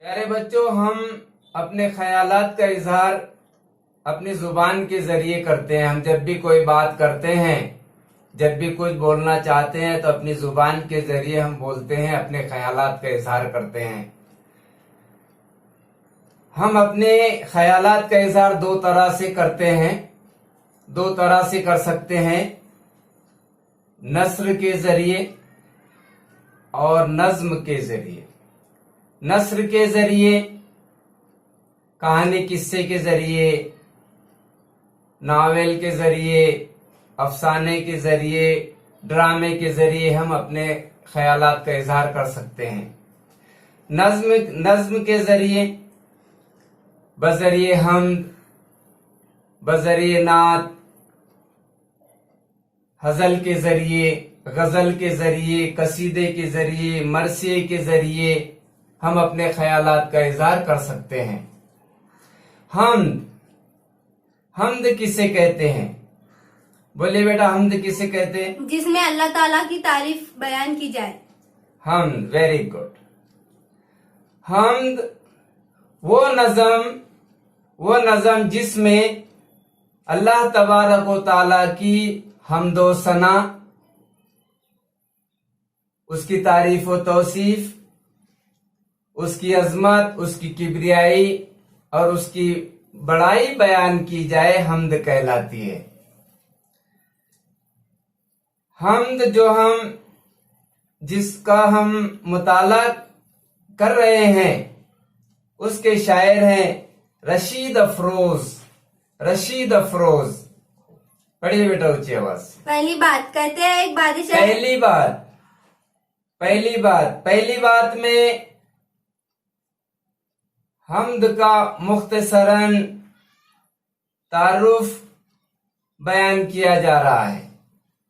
پیارے بچوں، ہم اپنے خیالات کا اظہار اپنی زبان کے ذریعے کرتے ہیں۔ ہم جب بھی کوئی بات کرتے ہیں، جب بھی کچھ بولنا چاہتے ہیں تو اپنی زبان کے ذریعے ہم بولتے ہیں، اپنے خیالات کا اظہار کرتے ہیں۔ ہم اپنے خیالات کا اظہار دو طرح سے کرتے ہیں، دو طرح سے کر سکتے ہیں، نثر کے ذریعے اور نظم کے ذریعے۔ نثر کے ذریعے، کہانی قصے کے ذریعے، ناول کے ذریعے، افسانے کے ذریعے، ڈرامے کے ذریعے ہم اپنے خیالات کا اظہار کر سکتے ہیں۔ نظم کے ذریعے، بذریعہ حمد، بذریعہ نعت، غزل کے ذریعے، غزل کے ذریعے، قصیدے کے ذریعے، مرثیے کے ذریعے ہم اپنے خیالات کا اظہار کر سکتے ہیں۔ حمد کسے کہتے ہیں؟ بولے بیٹا، حمد کسے کہتے ہیں؟ جس میں اللہ تعالیٰ کی تعریف بیان کی جائے۔ حمد، ویری گڈ۔ حمد وہ نظم جس میں اللہ تبارک و تعالیٰ کی حمد و ثنا، اس کی تعریف و توصیف، اس کی عظمت، اس کی کبریائی اور اس کی بڑائی بیان کی جائے، حمد کہلاتی ہے۔ حمد جس کا ہم مطالعہ کر رہے ہیں، اس کے شاعر ہیں رشید افروز۔ پڑھیے بیٹا اونچی آواز سے۔ پہلی بات کہتے ہیں، ایک بادشاہ۔ پہلی بات میں حمد کا مختصراً تعارف بیان کیا جا رہا ہے۔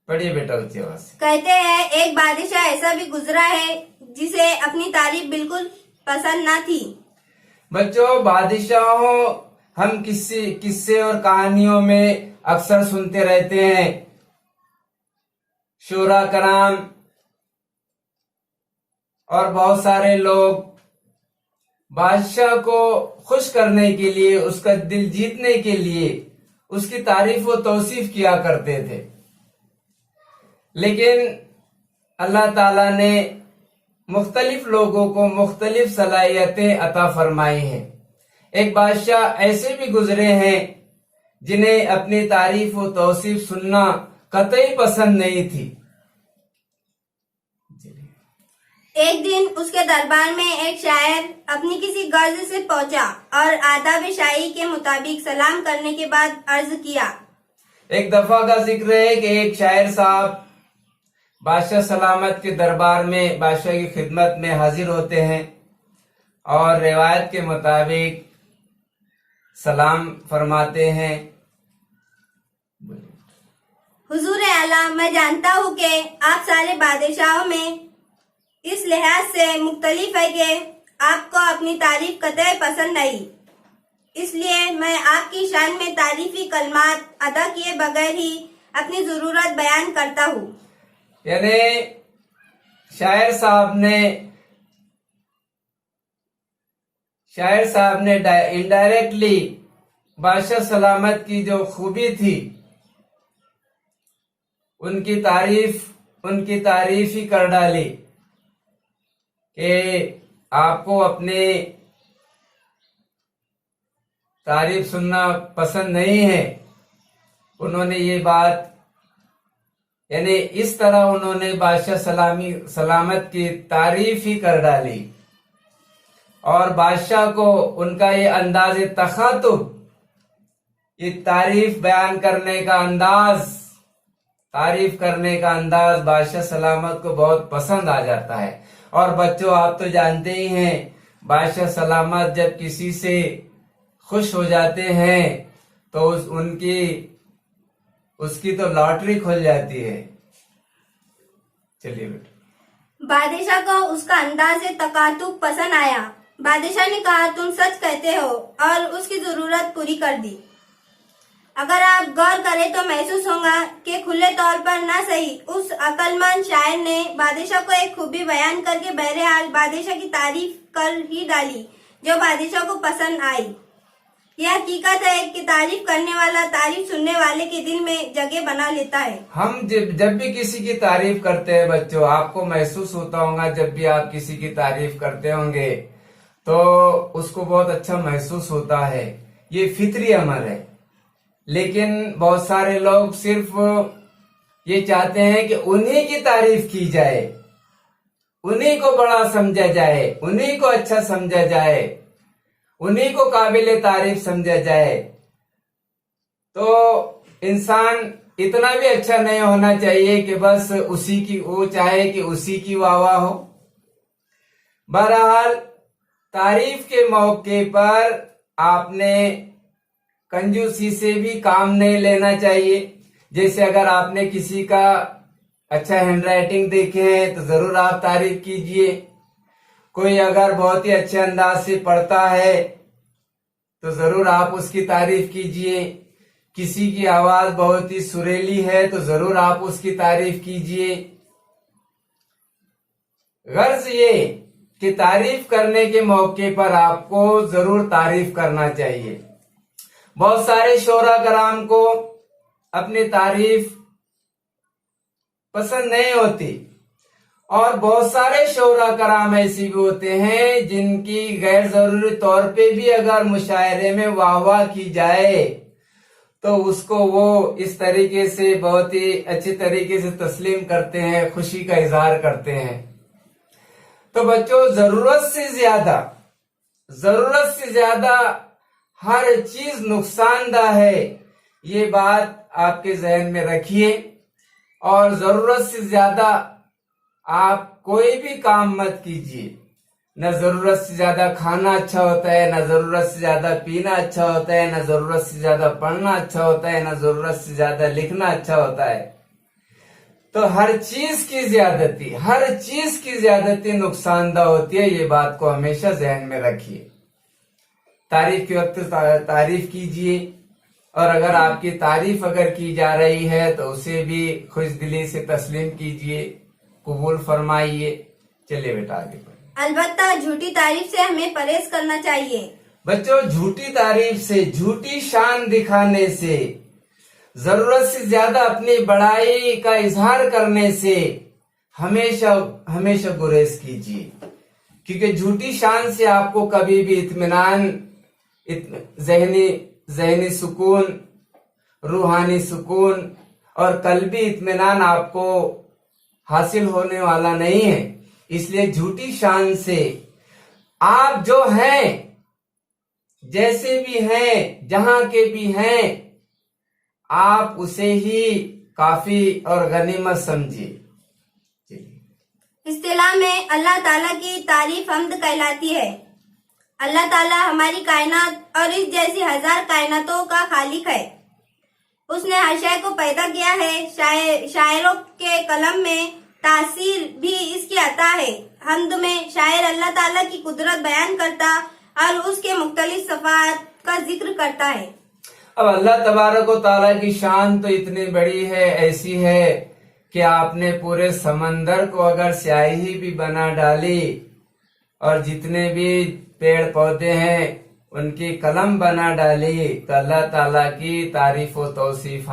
پڑھیے بیٹا اونچی آواز سے۔ کہتے ہیں، ایک بادشاہ ایسا بھی گزرا ہے جسے اپنی تعریف بالکل پسند نہ تھی۔ بچوں، بادشاہوں ہم قصے اور کہانیوں میں اکثر سنتے رہتے ہیں۔ شورا کرام اور بہت سارے لوگ بادشاہ کو خوش کرنے کے لیے، اس کا دل جیتنے کے لیے اس کی تعریف و توصیف کیا کرتے تھے، لیکن اللہ تعالیٰ نے مختلف لوگوں کو مختلف صلاحیتیں عطا فرمائی ہیں۔ ایک بادشاہ ایسے بھی گزرے ہیں جنہیں اپنی تعریف و توصیف سننا قطعی پسند نہیں تھی۔ ایک دن اس کے دربار میں ایک شاعر اپنی کسی غرض سے پہنچا اور آداب شاعری کے مطابق سلام کرنے کے بعد عرض کیا۔ ایک دفعہ کا ذکر ہے کہ ایک شاعر صاحب بادشاہ سلامت کے دربار میں بادشاہ کی خدمت میں حاضر ہوتے ہیں اور روایت کے مطابق سلام فرماتے ہیں۔ حضور اعلیٰ، میں جانتا ہوں کہ آپ سارے بادشاہوں میں اس لحاظ سے مختلف ہے کہ آپ کو اپنی تعریف قطعی پسند نہیں، اس لیے میں آپ کی شان میں تعریفی کلمات ادا کیے بغیر ہی اپنی ضرورت بیان کرتا ہوں۔ یعنی شاعر صاحب نے انڈائریکٹلی بادشاہ سلامت کی جو خوبی تھی ان کی تعریف ہی کر ڈالی کہ آپ کو اپنے تعریف سننا پسند نہیں ہے۔ انہوں نے یہ بات، یعنی اس طرح انہوں نے بادشاہ سلامت کی تعریف ہی کر ڈالی، اور بادشاہ کو ان کا یہ انداز تخاطب، یہ تعریف بیان کرنے کا انداز، تعریف کرنے کا انداز بادشاہ سلامت کو بہت پسند آ جاتا ہے۔ اور بچوں، آپ تو جانتے ہی ہیں، بادشاہ سلامت جب کسی سے خوش ہو جاتے ہیں تو اس کی تو لاٹری کھل جاتی ہے۔ چلیے بیٹا۔ بادشاہ کو اس کا انداز تکاتب پسند آیا۔ بادشاہ نے کہا، تم سچ کہتے ہو، اور اس کی ضرورت پوری کر دی۔ اگر آپ غور کریں تو محسوس ہوگا کہ کھلے طور پر نہ صحیح اس عقل مند شاعر نے بادشاہ کو ایک خوبی بیان کر کے بہرحال بادشاہ کی تعریف کر ہی ڈالی، जो बादशाह को पसंद आई। यह हकीकत है कि तारीफ करने वाला तारीफ सुनने वाले के दिल में जगह बना लेता है। हम जब भी किसी की तारीफ करते हैं बच्चों, आपको महसूस होता होगा जब भी आप किसी की तारीफ करते होंगे तो उसको बहुत अच्छा महसूस होता है। ये फितरी अमर है। लेकिन बहुत सारे लोग सिर्फ ये चाहते हैं कि उन्हीं की तारीफ की जाए, उन्हीं को बड़ा समझा जाए, उन्हीं को अच्छा समझा जाए, उन्हीं को काबिल तारीफ समझा जाए। तो इंसान इतना भी अच्छा नहीं होना चाहिए कि बस उसी की, वो चाहे कि उसी की वाह वाह हो। बहरहाल तारीफ के मौके पर आपने कंजूसी से भी काम नहीं लेना चाहिए। जैसे अगर आपने किसी का अच्छा हैंड राइटिंग देखे है तो जरूर आप तारीफ कीजिए। कोई अगर बहुत ही अच्छे अंदाज से पढ़ता है तो जरूर आप उसकी तारीफ कीजिए। किसी की आवाज बहुत ही सुरीली है तो जरूर आप उसकी तारीफ कीजिए। गर्ज ये कि तारीफ करने के मौके पर आपको जरूर तारीफ करना चाहिए। बहुत सारे शोरा कराम को अपनी तारीफ पसंद नहीं होती और बहुत सारे शोरा कराम ऐसी भी होते हैं जिनकी गैर जरूरी तौर पे भी अगर मुशायरे में वाह वाह की जाए तो उसको वो इस तरीके से बहुत ही अच्छी तरीके से तस्लीम करते हैं, खुशी का इजहार करते हैं। तो बच्चों जरूरत से ज्यादा हर चीज नुकसानदा है, ये बात आपके जहन में रखिए। और जरूरत से ज्यादा आप कोई भी काम मत कीजिए। न जरूरत से ज्यादा खाना अच्छा होता है, न जरूरत से ज्यादा पीना अच्छा होता है, न जरूरत से ज्यादा पढ़ना अच्छा होता है, न जरूरत से ज्यादा लिखना अच्छा होता है। तो हर चीज की ज्यादती नुकसानदा होती है, ये बात को हमेशा जहन में रखिए। तारीफ के वक्त तारीफ कीजिए और अगर आपकी तारीफ अगर की जा रही है तो उसे भी खुश दिली से तस्लीम कीजिए, कबूल फरमाइए। चलिए बेटा आगे बढ़े। अलबत्ता झूठी तारीफ से हमें परहेज करना चाहिए। बच्चों झूठी तारीफ से, झूठी शान दिखाने से, जरूरत से ज्यादा अपनी बड़ाई का इजहार करने से हमेशा गुरेज कीजिए। क्योंकि झूठी शान से आपको कभी भी इत्मीनान, जहनी सुकून, रूहानी सुकून और कल्बी इत्मीनान आपको हासिल होने वाला नहीं है। इसलिए झूठी शान से आप जो हैं, जैसे भी हैं, जहां के भी हैं, आप उसे ही काफी और गनीमत समझिए। इस्तिलाह में अल्लाह ताला की तारीफ हम्द कहलाती है। अल्लाह ताला हमारी कायनात और इस जैसी हजार कायनातों का खालिक है। उसने हर शय को पैदा किया है। शायरों के कलम में तासीर भी इसकी अता है। हम्द में शायर अल्लाह ताला की कुदरत बयान करता और उसके मुख्तलिफ सिफात का जिक्र करता है। अब अल्लाह तबारक व तआला की शान तो इतनी बड़ी है, ऐसी है कि आपने पूरे समंदर को अगर स्याही भी बना डाली और जितने भी पेड़ पौधे हैं उनकी कलम बना डाली तो अल्लाह ताला की तारीफ व तौसीफ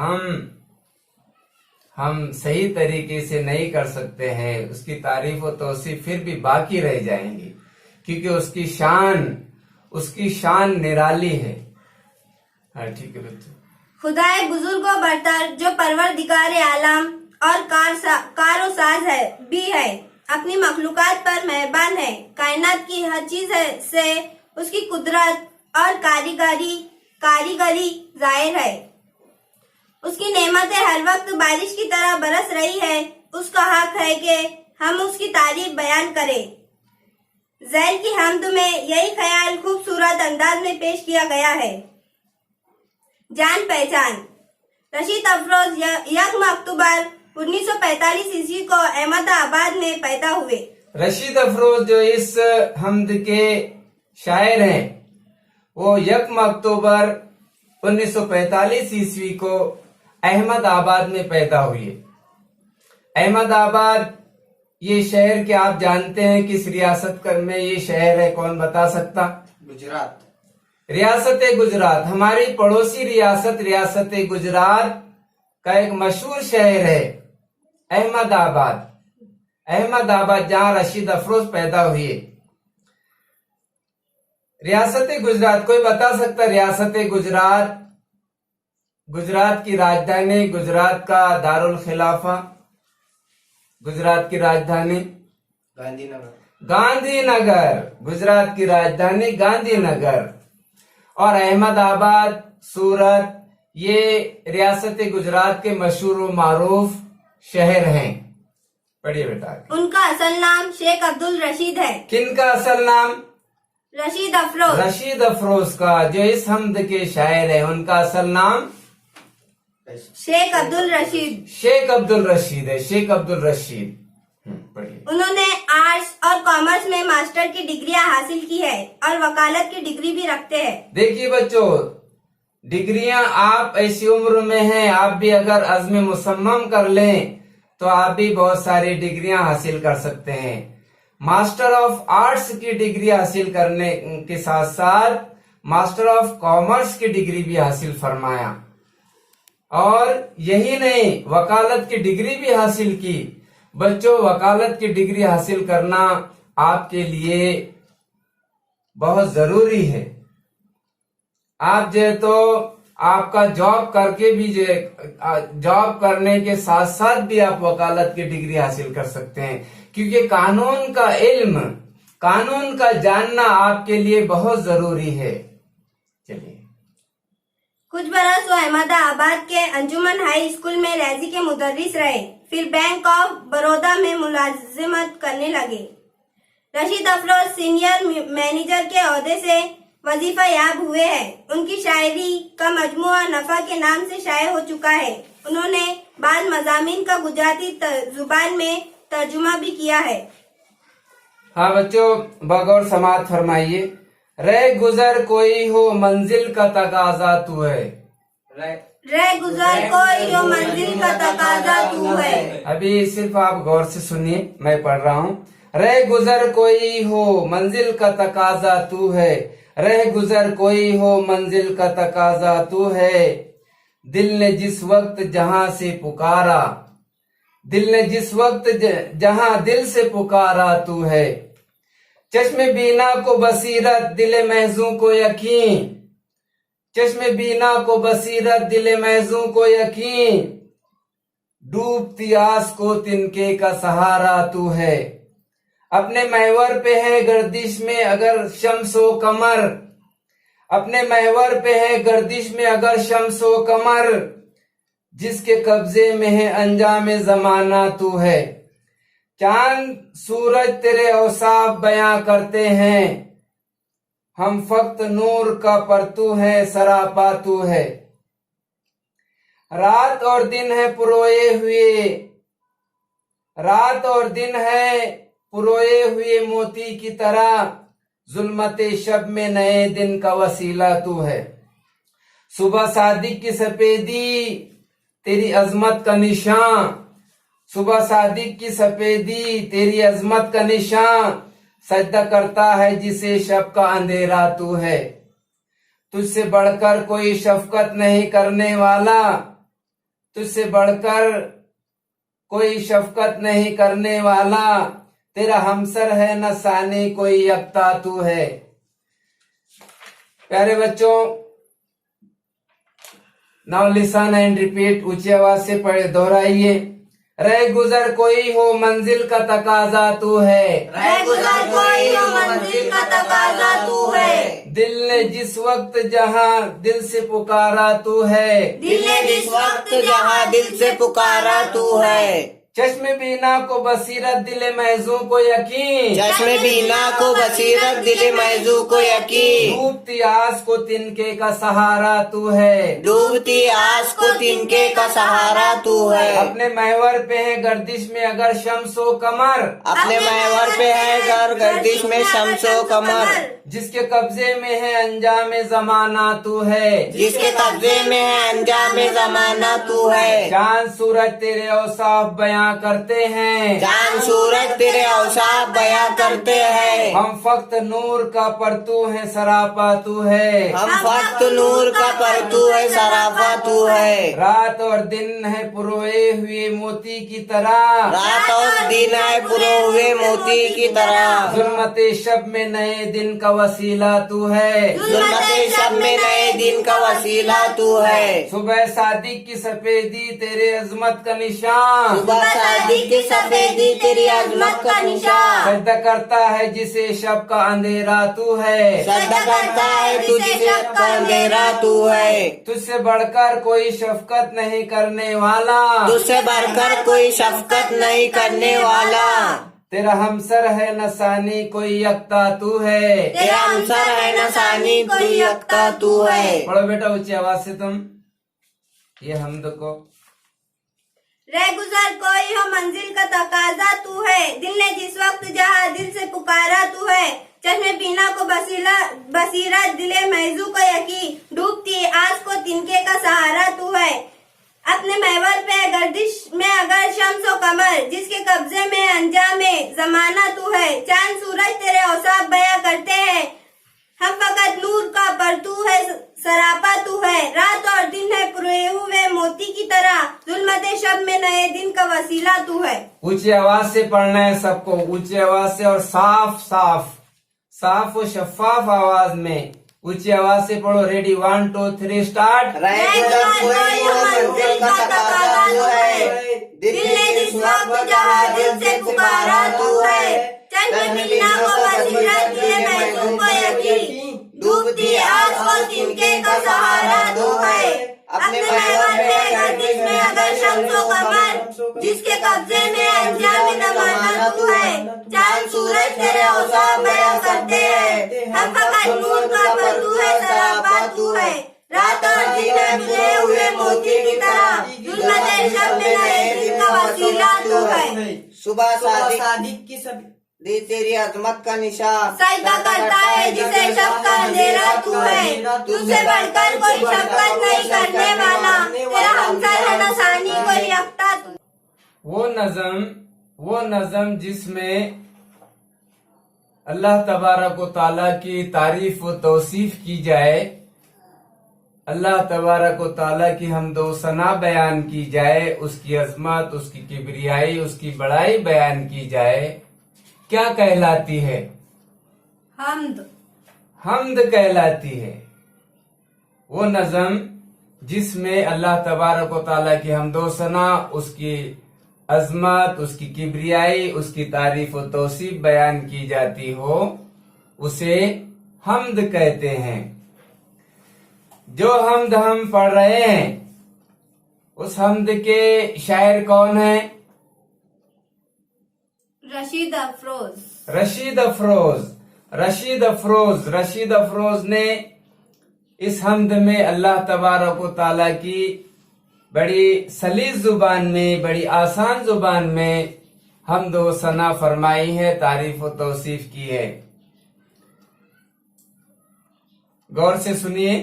हम सही तरीके से नहीं कर सकते हैं। उसकी तारीफ व तौसीफ फिर भी बाकी रह जाएंगी क्योंकि उसकी शान निराली है। हाँ ठीक है बच्चों। खुदाए बुजुर्ग व बरतर जो परवरदिगार आलम और कारो साज है भी है, अपनी मखलूकात पर मेहरबान है। कायनात की हर चीज से उसकी कुदरत और कारीगरी जाहिर है। उसकी नेमतें हर वक्त बारिश की तरह बरस रही है। उसका हक है कि हम उसकी तारीफ बयान करें। ज़ैल की हम्द में यही ख्याल खूबसूरत अंदाज में पेश किया गया है। जान पहचान। रशीद अफरोज 1 अक्टूबर 1945 ईस्वी को अहमदाबाद में पैदा हुए। रशीद अफरोज जो इस हम्द के शायर हैं वो 1 अक्टूबर 1945 ईस्वी को अहमदाबाद में पैदा हुए। अहमदाबाद ये शहर क्या आप जानते हैं किस रियासत में ये शहर है? कौन बता सकता? गुजरात। रियासत गुजरात हमारी पड़ोसी रियासत गुजरात का एक मशहूर शहर है अहमदाबाद। अहमदाबाद जहां रशीद अफरोज पैदा हुए। रियासत गुजरात, कोई बता सकता रियासत गुजरात, गुजरात की राजधानी, गुजरात का दारुल खिलाफा, गुजरात की राजधानी गांधीनगर। गांधीनगर, गुजरात की राजधानी गांधीनगर। और अहमदाबाद, सूरत, ये रियासत गुजरात के मशहूर व मारूफ शहर हैं। पढ़िए बेटा। उनका असल नाम शेख अब्दुल रशीद है। किनका असल नाम? रशीद अफरोज। रशीद अफरोज का, जो इस हमद के शायर है, उनका असल नाम शेख अब्दुल रशीद। शेख अब्दुल रशीद है। शेख अब्दुल रशीद। पढ़िए। उन्होंने आर्ट्स और कॉमर्स में मास्टर की डिग्रियां हासिल की है और वकालत की डिग्री भी रखते हैं। देखिए बच्चों, डिग्रियां आप ऐसी उम्र में हैं, आप भी अगर अज़्म मुसम्मम कर लें तो आप भी बहुत सारी डिग्रियां हासिल कर सकते हैं। मास्टर ऑफ आर्ट्स की डिग्री हासिल करने के साथ साथ मास्टर ऑफ कॉमर्स की डिग्री भी हासिल फरमाया। और यही नहीं, वकालत की डिग्री भी हासिल की। बच्चों, वकालत की डिग्री हासिल करना आपके लिए बहुत जरूरी है। आप जो तो आपका जॉब करके भी जॉब करने के साथ साथ भी आप वकालत की डिग्री हासिल कर सकते हैं, क्योंकि कानून का इल्म, कानून का जानना आपके लिए बहुत जरूरी है। चलिए। कुछ बरस वो अहमदाबाद के अंजुमन हाई स्कूल में रैजी के मुदर्रिस रहे, फिर बैंक ऑफ बड़ौदा में मुलाजिमत करने लगे। रशीद अफरोज सीनियर मैनेजर के ओहदे से वजीफा याब हुए हैं। उनकी शायरी का मजमुआ नफा के नाम से शाये हो चुका है। उन्होंने बाद मज़ामीन का गुजराती जुबान में तर्जुमा भी किया है। हाँ बच्चों, बगौर समात फरमाइए। रह गुजर कोई हो मंजिल का तकाजा तू है। रह गुजर कोई हो मंजिल का तकाजा तू है। अभी सिर्फ आप गौर से सुनिए, मैं पढ़ रहा हूँ। रह गुजर कोई हो मंजिल का तकाजा तू है, रह गुजर कोई हो मंजिल का तकाजा तू है। दिल ने जिस वक्त जहां से पुकारा, दिल ने जिस वक्त जहां दिल से पुकारा तू है। चश्मे बीना को बसीरत दिले महजूं को यकीन, चश्मे बीना को बसीरत दिले महजूं को यकीन। डूबती आस को तिनके का सहारा तू है। अपने महवर पे है गर्दिश में अगर शम्सो कमर, अपने महवर पे है गर्दिश में अगर शम्सो कमर। जिसके कब्जे में है अंजाम जमाना तू है। चांद सूरज तेरे औसाफ बयां करते हैं, हम फक्त नूर का परतू है, सरापा तू है। रात और दिन है पुरोए हुए, रात और दिन है पुरोए हुए मोती की तरह। जुल्मते शब में नए दिन का वसीला तू है। सुबह सादिक की सफेदी तेरी अजमत का निशान, सुबह सादिक की सफेदी तेरी अजमत का निशान। सजदा करता है जिसे शब का अंधेरा तू है। तुझसे बढ़कर कोई शफकत नहीं करने वाला, तुझसे बढ़कर कोई शफकत नहीं करने वाला। तेरा हमसर है न सानी कोई यकता तू है। प्यारे बच्चों, नाउ लिसन एंड रिपीट, ऊंची आवाज से पढ़े, दोहराइए। रह गुजर कोई हो मंजिल का तकाजा तू है, रह गुजर कोई हो मंजिल का तकाजा तू है। दिल ने जिस वक्त जहां दिल से पुकारा तू है, दिल ने जिस वक्त जहाँ दिल से पुकारा तू है। चश्मे बीना को बसीरत दिले महजू को यकीन, चश्मे बीना को बसीरत दिले महजू को यकीन। डूबती आस को तिनके का सहारा तू है, डूबती आस को तिनके का सहारा तू है। अपने महवर पे है गर्दिश में अगर शम्सो कमर, अपने महवर पे है गर्दिश में शम्सो कमर। जिसके कब्जे में है अंजाम जमाना तू है, जिसके कब्जे में है अंजाम जमाना तू है। चांद सूरज तेरे औसाफ बयां बयां करते हैं। चांद सूरज तेरे औसाफ बयां करते हैं। हम फक्त नूर का परतू है, सरापा तू है। हम फक्त नूर का परतू है, सराफा तू है। रात और दिन है पुरोए हुए मोती की तरह। रात और दिन है पुरो हुए मोती की तरह। जुल्मते शब में नए दिन का वसीला तू है। जुल्मते शब में नए दिन का वसीला तू है। सुबह सादिक की सफेदी तेरे अजमत का निशान। सुबह शादी की सफेदी तेरी अजमत का निशान। सजदा करता है जिसे शब का अंधेरा तू है। सजदा करता है तुझे शब का अंधेरा तू है। तुझसे बढ़कर कोई शफकत नहीं करने वाला। तुझसे बढ़कर कोई शफकत नहीं करने वाला। तेरा हमसर है नसानी कोई यकता तू है। तेरा हमसर है नसानी कोई यकता तू है। पढ़ो बेटा ऊंची आवाज से तुम ये हमद को। रह गुजर कोई हो मंजिल का तकाजा तू है। दिल ने जिस वक्त जहाँ दिल से पुकारा तू है। चश्मे बीना को बसीरत दिले महजू को यकीन। डूबती आस को तिनके का सहारा तू है। अपने महवर पे गर्दिश में अगर शम्स व कमर, जिसके कब्जे में अंजाम जमाना तू है। चांद सूरज तेरे औसाफ बयां करते हैं। हम फकत नूर का परतू है, सरापा तू है। रात और दिन है पुरोए हुए मोती की तरह। जुल्मते शब में नए दिन का वसीला तू है। ऊंची आवाज से पढ़ना है सबको, ऊंची आवाज से और साफ साफ साफ और शफाफ आवाज में ऊंची आवाज से पढ़ो। Ready 1 2 3 start. रह गुजर कोई हो मंजिल का तकाजा तू है। दिल ने जिस वक्त जहाँ दिल से पुकारा तू है। चंद बिना को बसीरत दिले महजू को यकीन। डूबती आस को तिनके का सहारा तू है। अपने महवर पे गर्दिश में अगर शम्स व कमर, जिसके कब्जे में अंजाम जमाना तू है। चांद सूरज तेरे औसाफ बयां करते हैं। हम फकत नूर का परतू है, सरापा तू है। रात और दिन है मिले हुए मोती की तरह। जुल्मते शब में नए दिन का वसीला तू है। सुबह सादिक की सफेदी तेरी अजमत का निशान। सजदा करता है जिसे शब का अंधेरा तू है। तुझसे बढ़कर कोई शफकत नहीं करने वाला। तेरा हमसर है नसानी कोई यकता तू। वो नज़म जिसमें अल्लाह तबारक व ताला की तारीफ व तौसीफ की जाए, अल्लाह तबारक व ताला की हमदो सना बयान की जाए, उसकी अजमत, उसकी किबरियाई, उसकी बड़ाई बयान की जाए, क्या कहलाती है? हमद कहलाती है। वो नज़म जिसमें अल्लाह तबारक व ताला की हमदो सना, उसकी अजमत, उसकी किबरियाई, उसकी तारीफ व तौसीफ बयान की जाती हो, उसे हमद कहते हैं। जो हमद हम पढ़ रहे हैं, उस हमद के शायर कौन है? रशीद अफरोज। रशीद अफरोज ने इस हमद में अल्लाह तबारक व ताला की बड़ी सलीस जुबान में, बड़ी आसान जुबान में हमद व सना फरमाई है, तारीफ व तौसीफ की है। गौर से सुनिए।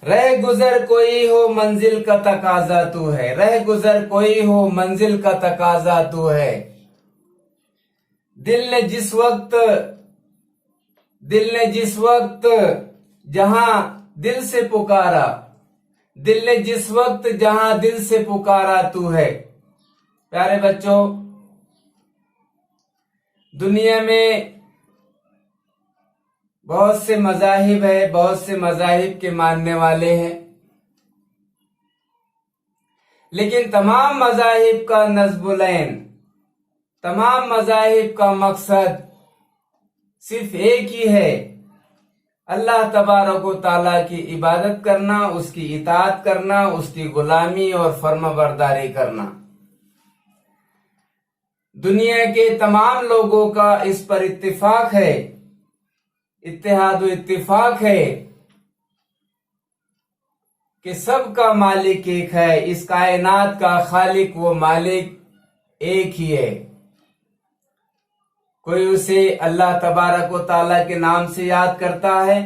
रह गुजर कोई हो मंजिल का तकाजा तू है। रह गुजर कोई हो मंजिल का तकाजा तू है। दिल ने जिस वक्त जहां दिल से पुकारा, दिल ने जिस वक्त जहां दिल से पुकारा तू है। प्यारे बच्चों, दुनिया में बहुत से मजाहिब है, बहुत से मजाहिब के मानने वाले हैं, लेकिन तमाम मजाहिब का नज़्बुलैन, तमाम मजाहिब का मकसद सिर्फ एक ही है, अल्लाह तबारक व ताला की इबादत करना, उसकी इताअत करना, उसकी गुलामी और फर्माबरदारी करना। दुनिया के तमाम लोगों का इस पर इत्तिफाक है, इत्तेहाद व इत्तिफाक है कि सबका मालिक एक है, इस कायनात का खालिक व मालिक एक ही है। कोई उसे अल्लाह तबारक व ताला के नाम से याद करता है,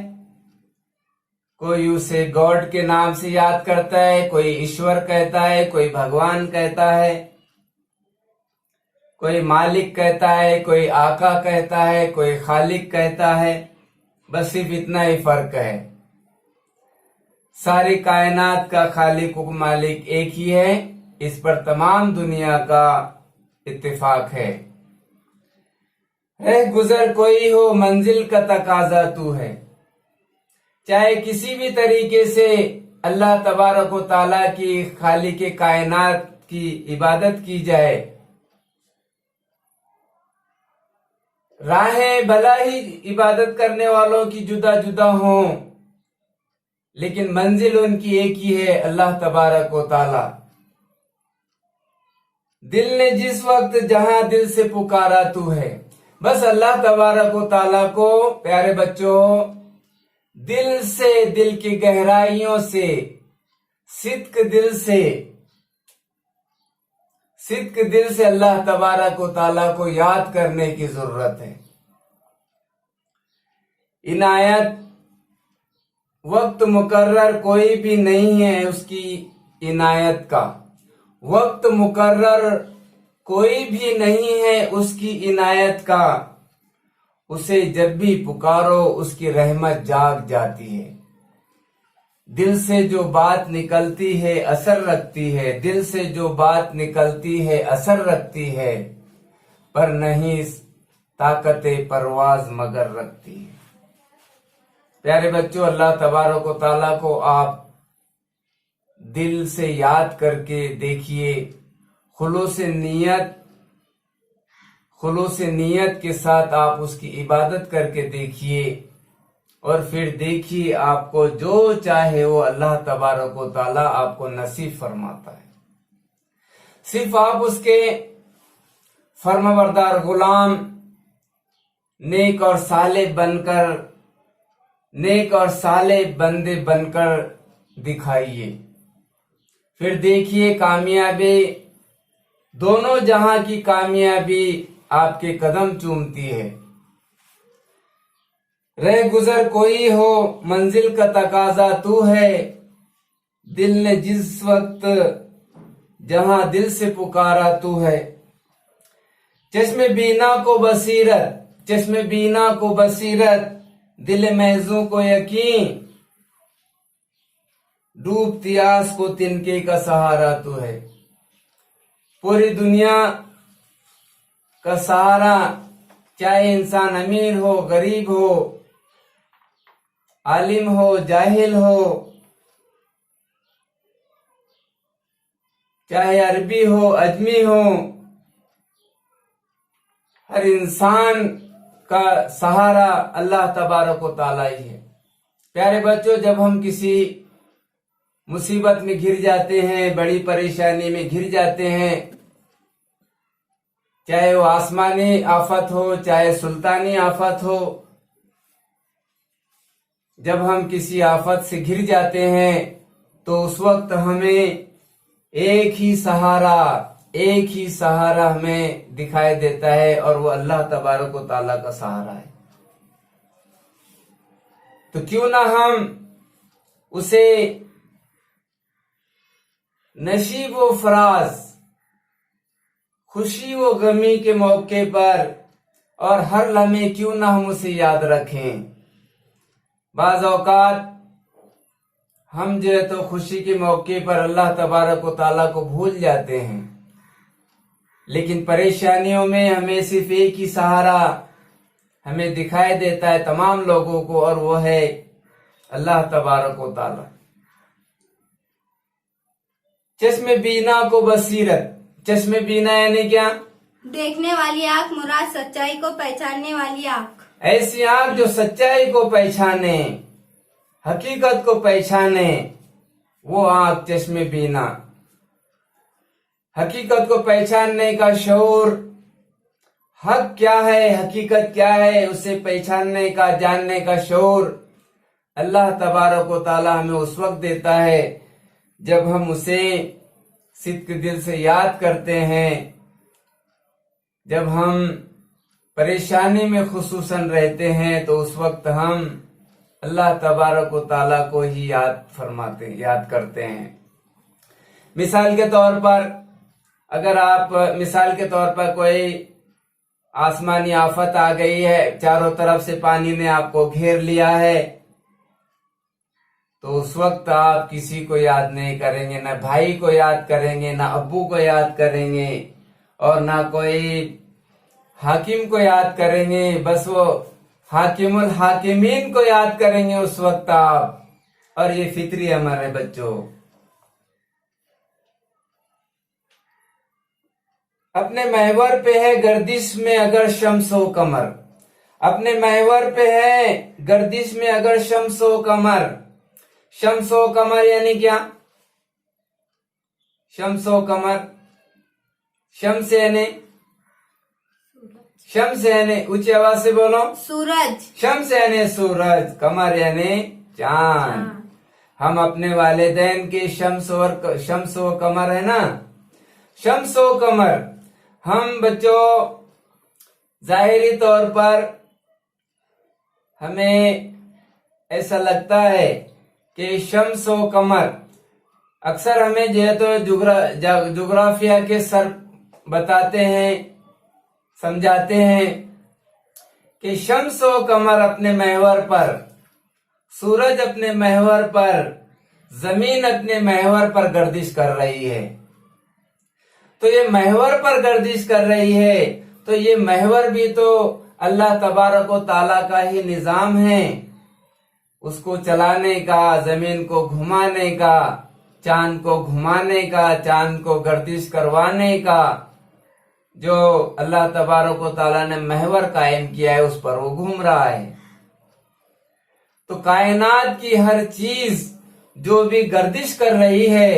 کوئی اسے گاڈ کے نام سے یاد کرتا ہے، کوئی ایشور کہتا ہے، کوئی بھگوان کہتا ہے، کوئی مالک کہتا ہے، کوئی آقا کہتا ہے، کوئی خالق کہتا ہے، بس صرف اتنا ہی فرق ہے۔ ساری کائنات کا خالق و مالک ایک ہی ہے، اس پر تمام دنیا کا اتفاق ہے۔ رہ گزر کوئی ہو منزل کا تقاضا تو ہے، چاہے کسی بھی طریقے سے اللہ تبارک و تعالیٰ کی خالق کائنات کی عبادت کی جائے، راہیں بھلا ہی عبادت کرنے والوں کی جدا جدا ہوں، لیکن منزل ان کی ایک ہی ہے، اللہ تبارک و تعالی۔ دل نے جس وقت جہاں دل سے پکارا تو ہے، بس اللہ تبارک و تعالی کو پیارے بچوں دل سے، دل کی گہرائیوں سے، صدق دل سے اللہ تبارک و تعالی کو یاد کرنے کی ضرورت ہے۔ عنایت وقت مقرر کوئی بھی نہیں ہے اس کی عنایت کا، وقت مقرر کوئی بھی نہیں ہے اس کی عنایت کا، اسے جب بھی پکارو اس کی رحمت جاگ جاتی ہے۔ دل سے جو بات نکلتی ہے اثر رکھتی ہے، دل سے جو بات نکلتی ہے اثر رکھتی ہے، پر نہیں طاقت پرواز مگر رکھتی ہے۔ پیارے بچوں، اللہ تبارک و تعالیٰ کو آپ دل سے یاد کر کے دیکھیے، خلوص نیت کے ساتھ آپ اس کی عبادت کر کے دیکھیے، اور پھر دیکھیے آپ کو جو چاہے وہ اللہ تبارک و تعالیٰ آپ کو نصیب فرماتا ہے۔ صرف آپ اس کے فرمانبردار غلام نیک اور صالح بندے بن کر دکھائیے، پھر دیکھیے کامیابی، دونوں جہاں کی کامیابی آپ کے قدم چومتی ہے۔ رہ گزر کوئی ہو منزل کا تقاضا تو ہے، دل نے جس وقت جہاں دل سے پکارا تو ہے۔ چشم بینا کو بصیرت، دل محزوں کو یقین، ڈوبتی آس کو تنکے کا سہارا تو ہے۔ پوری دنیا کا سہارا، چاہے انسان امیر ہو، غریب ہو، عالم ہو، جاہل ہو، چاہے عربی ہو، اجمی ہو، ہر انسان کا سہارا اللہ تبارک و تعالی ہی ہے۔ پیارے بچوں، جب ہم کسی مصیبت میں گر جاتے ہیں، بڑی پریشانی میں گر جاتے ہیں، چاہے وہ آسمانی آفت ہو، چاہے سلطانی آفت ہو، جب ہم کسی آفت سے گر جاتے ہیں تو اس وقت ہمیں ایک ہی سہارا ہمیں دکھائی دیتا ہے، اور وہ اللہ تبارک و تعالیٰ کا سہارا ہے۔ تو کیوں نہ ہم اسے نشیب و فراز، خوشی و غمی کے موقع پر اور ہر لمحے کیوں نہ ہم اسے یاد رکھیں۔ بعض اوقات ہم جو ہے تو خوشی کے موقع پر اللہ تبارک و تعالیٰ کو بھول جاتے ہیں، لیکن پریشانیوں میں ہمیں صرف ایک ہی سہارا ہمیں دکھائی دیتا ہے تمام لوگوں کو، اور وہ ہے اللہ تبارک و تعالیٰ۔ چشم بینا کو بصیرت، چشم بینا یعنی کیا؟ دیکھنے والی آنکھ، مراد سچائی کو پہچاننے والی آنکھ۔ ایسی آنکھ جو سچائی کو پہچانے، حقیقت کو پہچانے، وہ آنکھ چشم بینا۔ حقیقت کو پہچاننے کا شعور، حق کیا ہے، حقیقت کیا ہے، اسے پہچاننے کا، جاننے کا شعور اللہ تبارک و تعالی ہمیں اس وقت دیتا ہے جب ہم اسے صدق دل سے یاد کرتے ہیں، جب ہم پریشانی میں خصوصاً رہتے ہیں تو اس وقت ہم اللہ تبارک و تعالیٰ کو ہی یاد کرتے ہیں۔ مثال کے طور پر مثال کے طور پر کوئی آسمانی آفت آ گئی ہے، چاروں طرف سے پانی نے آپ کو گھیر لیا ہے، تو اس وقت آپ کسی کو یاد نہیں کریں گے، نہ بھائی کو یاد کریں گے، نہ ابو کو یاد کریں گے، اور نہ کوئی حاکم کو یاد کریں گے، بس وہ حاکم الحاکمین کو یاد کریں گے اس وقت آپ۔ اور یہ فطری ہمارے بچوں، اپنے محور پہ ہے گردش میں اگر شمس و قمر، اپنے محور پہ ہے گردش میں اگر شمس و قمر۔ شمس و قمر یعنی کیا؟ شمس و قمر، شمس یعنی اونچی آواز سے بولو، سورج۔ شمس یعنی سورج، قمر یعنی چاند۔ ہم اپنے والدین کی شمس و قمر ہے نا، شمس و قمر۔ ہم بچوں ظاہری طور پر ہمیں ایسا لگتا ہے کہ شمس و قمر، اکثر ہمیں جو ہے تو جغرافیہ کے سر بتاتے ہیں، سمجھاتے ہیں کہ شمس و قمر اپنے محور پر، سورج اپنے محور پر، زمین اپنے محور پر گردش کر رہی ہے۔ تو یہ محور پر گردش کر رہی ہے، تو یہ محور بھی تو اللہ تبارک و تعالیٰ کا ہی نظام ہے، اس کو چلانے کا، زمین کو گھمانے کا، چاند کو گھمانے کا، چاند کو گردش کروانے کا، جو اللہ تبارک و تعالیٰ نے محور قائم کیا ہے اس پر وہ گھوم رہا ہے۔ تو کائنات کی ہر چیز جو بھی گردش کر رہی ہے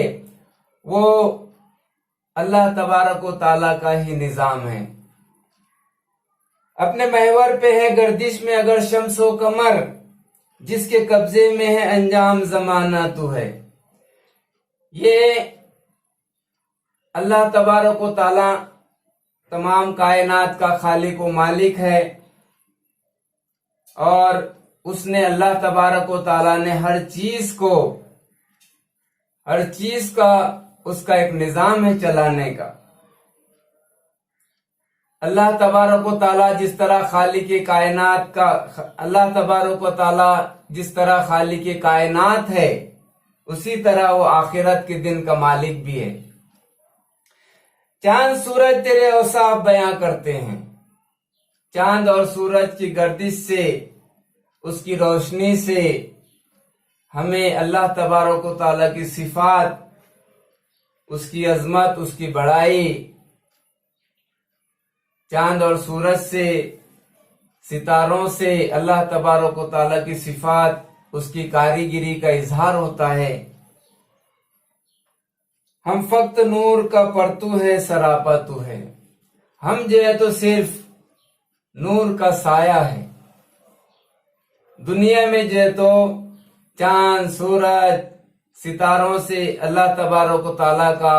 وہ اللہ تبارک و تعالیٰ کا ہی نظام ہے۔ اپنے محور پہ ہے گردش میں اگر شمس و قمر، جس کے قبضے میں ہے انجام زمانہ تو ہے۔ یہ اللہ تبارک و تعالیٰ تمام کائنات کا خالق و مالک ہے، اور اس نے اللہ تبارک و تعالیٰ نے ہر چیز کا اس کا ایک نظام ہے چلانے کا۔ اللہ تبارک و تعالیٰ جس طرح خالق کائنات اللہ تبارک و تعالیٰ جس طرح خالق کائنات ہے، اسی طرح وہ آخرت کے دن کا مالک بھی ہے۔ چاند سورج تیرے اوصاف بیان کرتے ہیں، چاند اور سورج کی گردش سے، اس کی روشنی سے ہمیں اللہ تبارک و تعالیٰ کی صفات، اس کی عظمت، اس کی بڑائی، چاند اور سورج سے، ستاروں سے اللہ تبارک و تعالیٰ کی صفات، اس کی کاریگری کا اظہار ہوتا ہے۔ ہم فقط نور کا پرتو ہے، سراپا تو ہے، ہم جو ہے تو صرف نور کا سایہ ہے۔ دنیا میں جو ہے تو چاند، سورج، ستاروں سے اللہ تبارک و تعالیٰ کا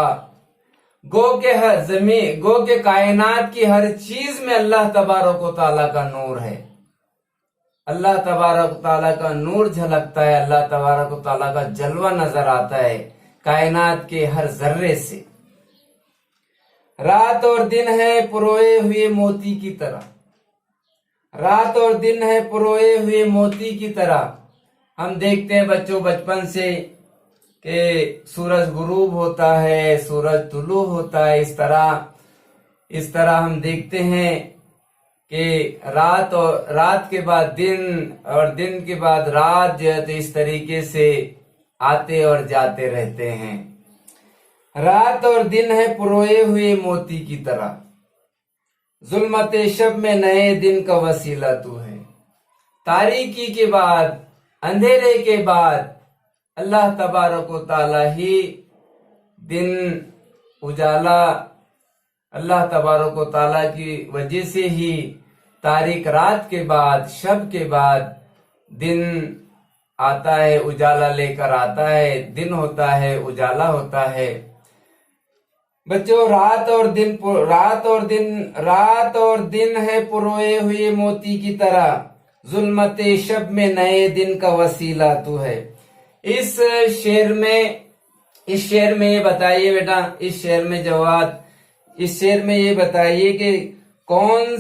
گو کے کائنات کی ہر چیز میں اللہ تبارک و تعالیٰ کا نور ہے، اللہ تبارک و تعالیٰ کا نور جھلکتا ہے، اللہ تبارک و تعالیٰ کا جلوہ نظر آتا ہے کائنات کے ہر ذرے سے۔ رات اور دن ہے پروئے ہوئے موتی کی طرح، رات اور دن ہے پروئے ہوئے موتی کی طرح۔ ہم دیکھتے ہیں بچوں بچپن سے کہ سورج غروب ہوتا ہے، سورج طلوع ہوتا ہے، اس طرح ہم دیکھتے ہیں کہ رات کے بعد دن اور دن کے بعد رات جو ہے تو اس طریقے سے آتے اور جاتے رہتے ہیں۔ رات اور دن ہے پروئے ہوئے موتی کی طرح، ظلمت شب میں نئے دن کا وسیلہ تو ہے۔ تاریکی کے بعد، اندھیرے کے بعد اللہ تبارک و تعالیٰ ہی دن اجالا، اللہ تبارک و تعالیٰ کی وجہ سے ہی تاریک رات کے بعد، شب کے بعد دن آتا ہے، اجالا لے کر آتا ہے، دن ہوتا ہے، اجالا ہوتا ہے۔ بچوں رات اور دن ہے پروئے ہوئے موتی کی طرح، ظلمت شب میں نئے دن کا وسیلہ تو ہے. اس شعر میں یہ بتائیے بیٹا، اس شعر میں یہ بتائیے کہ کون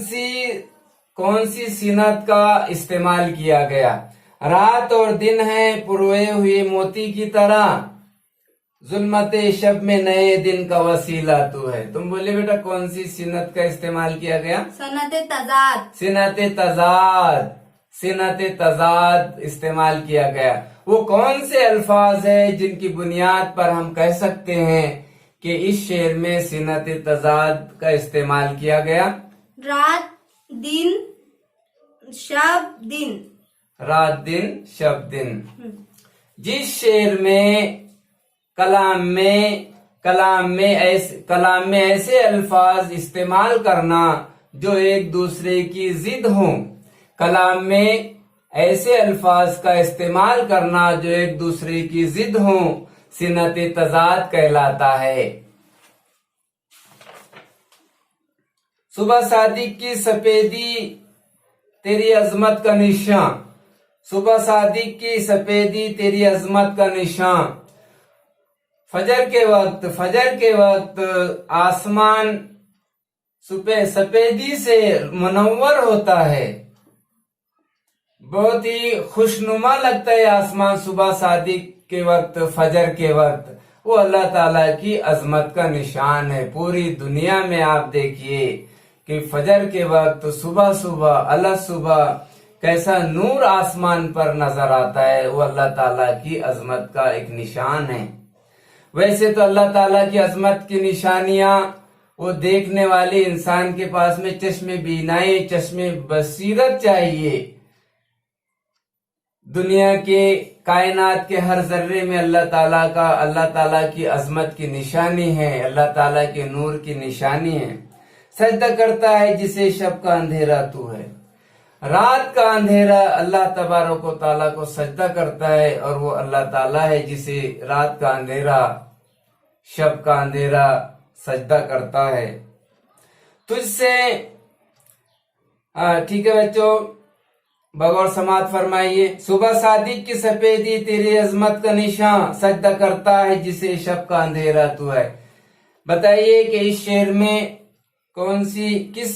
سی صنعت کا استعمال کیا گیا. رات اور دن ہے پروئے ہوئے موتی کی طرح، ظلمت شب میں نئے دن کا وسیلہ تو ہے. تم بولے بیٹا کون سی صنعت کا استعمال کیا گیا؟ صنعت تضاد. صنعت تضاد استعمال کیا گیا. وہ کون سے الفاظ ہیں جن کی بنیاد پر ہم کہہ سکتے ہیں کہ اس شعر میں صنعت تضاد کا استعمال کیا گیا؟ رات دن شب دن. جس شعر میں کلام میں ایسے الفاظ استعمال کرنا جو ایک دوسرے کی ضد ہوں، کلام میں ایسے الفاظ کا استعمال کرنا جو ایک دوسرے کی ضد ہوں، صنعت تضاد کہلاتا ہے. صبح صادق کی سفیدی تیری عظمت کا نشان، صبح صادق کی سفیدی تیری عظمت کا نشان. فجر کے وقت آسمان سفیدی سے منور ہوتا ہے، بہت ہی خوشنما لگتا ہے آسمان صبح صادق کے وقت، فجر کے وقت. وہ اللہ تعالیٰ کی عظمت کا نشان ہے. پوری دنیا میں آپ دیکھیے کہ فجر کے وقت صبح کیسا نور آسمان پر نظر آتا ہے، وہ اللہ تعالیٰ کی عظمت کا ایک نشان ہے. ویسے تو اللہ تعالیٰ کی عظمت کی نشانیاں وہ دیکھنے والے انسان کے پاس میں چشم بینائی، چشم بصیرت چاہیے. دنیا کے کائنات کے ہر ذرے میں اللہ تعالیٰ کی عظمت کی نشانی ہے، اللہ تعالیٰ کے نور کی نشانی ہے. سجدہ کرتا ہے جسے شب کا اندھیرا تو ہے. رات کا اندھیرا اللہ تبارک و تعالیٰ کو سجدہ کرتا ہے، اور وہ اللہ تعالیٰ ہے جسے رات کا اندھیرا، شب کا اندھیرا سجدہ کرتا ہے. تجھ سے ٹھیک ہے بچوں، بغور سماعت فرمائیے. صبح صادق کی سفیدی تیری عظمت کا نشان، سجدہ کرتا ہے جسے شب کا اندھیرا تو ہے. بتائیے کہ اس شعر میں کون سی کس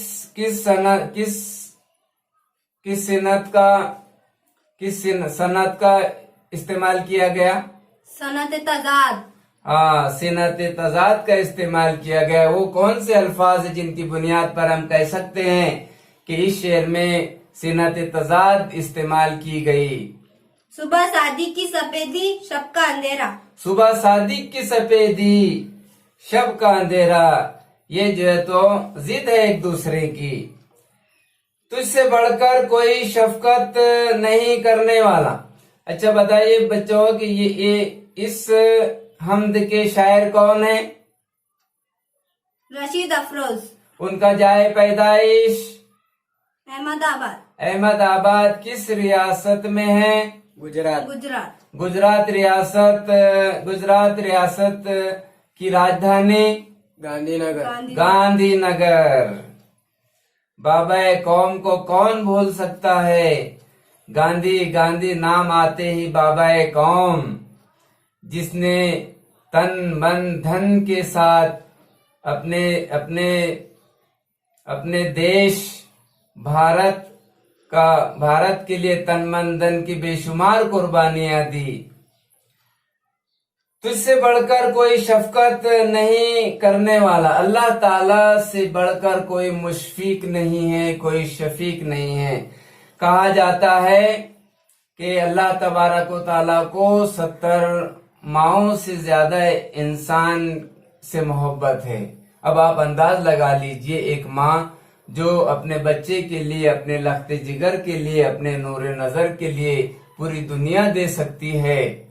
صنعت کا استعمال کیا گیا؟ صنعت تضاد. صنعت تضاد کا استعمال کیا گیا. وہ کون سے الفاظ ہیں جن کی بنیاد پر ہم کہہ سکتے ہیں کہ اس شعر میں صنعت تضاد استعمال کی گئی؟ صبح صادق کی سفیدی، شب کا اندھیرا. صبح صادق کی سفیدی، شب کا اندھیرا، یہ جو ہے تو ضد ہے ایک دوسرے کی. تجھ سے بڑھ کر کوئی شفقت نہیں کرنے والا. اچھا بتائیے بچوں کہ یہ اس حمد کے شاعر کون ہیں؟ رشید افروز. ان کا جائے پیدائش؟ احمد آباد. کس ریاست میں ہے؟ گجرات ریاست کی راجدھانی گاندھی نگر. بابا قوم کو کون بھول سکتا ہے؟ گاندھی نام آتے ہی بابا قوم، جس نے تن من دھن کے ساتھ اپنے دیش بھارت کے لیے تن من دھن کی بے شمار قربانیاں دی. تجھ سے بڑھ کر کوئی شفقت نہیں کرنے والا. اللہ تعالیٰ سے بڑھ کر کوئی مشفق نہیں ہے، کوئی شفیق نہیں ہے. کہا جاتا ہے کہ اللہ تبارک و تعالیٰ کو 70 ماؤں سے زیادہ انسان سے محبت ہے. اب آپ انداز لگا لیجئے، ایک ماں جو اپنے بچے کے لیے، اپنے لخت جگر کے لیے، اپنے نور نظر کے لیے پوری دنیا دے سکتی ہے،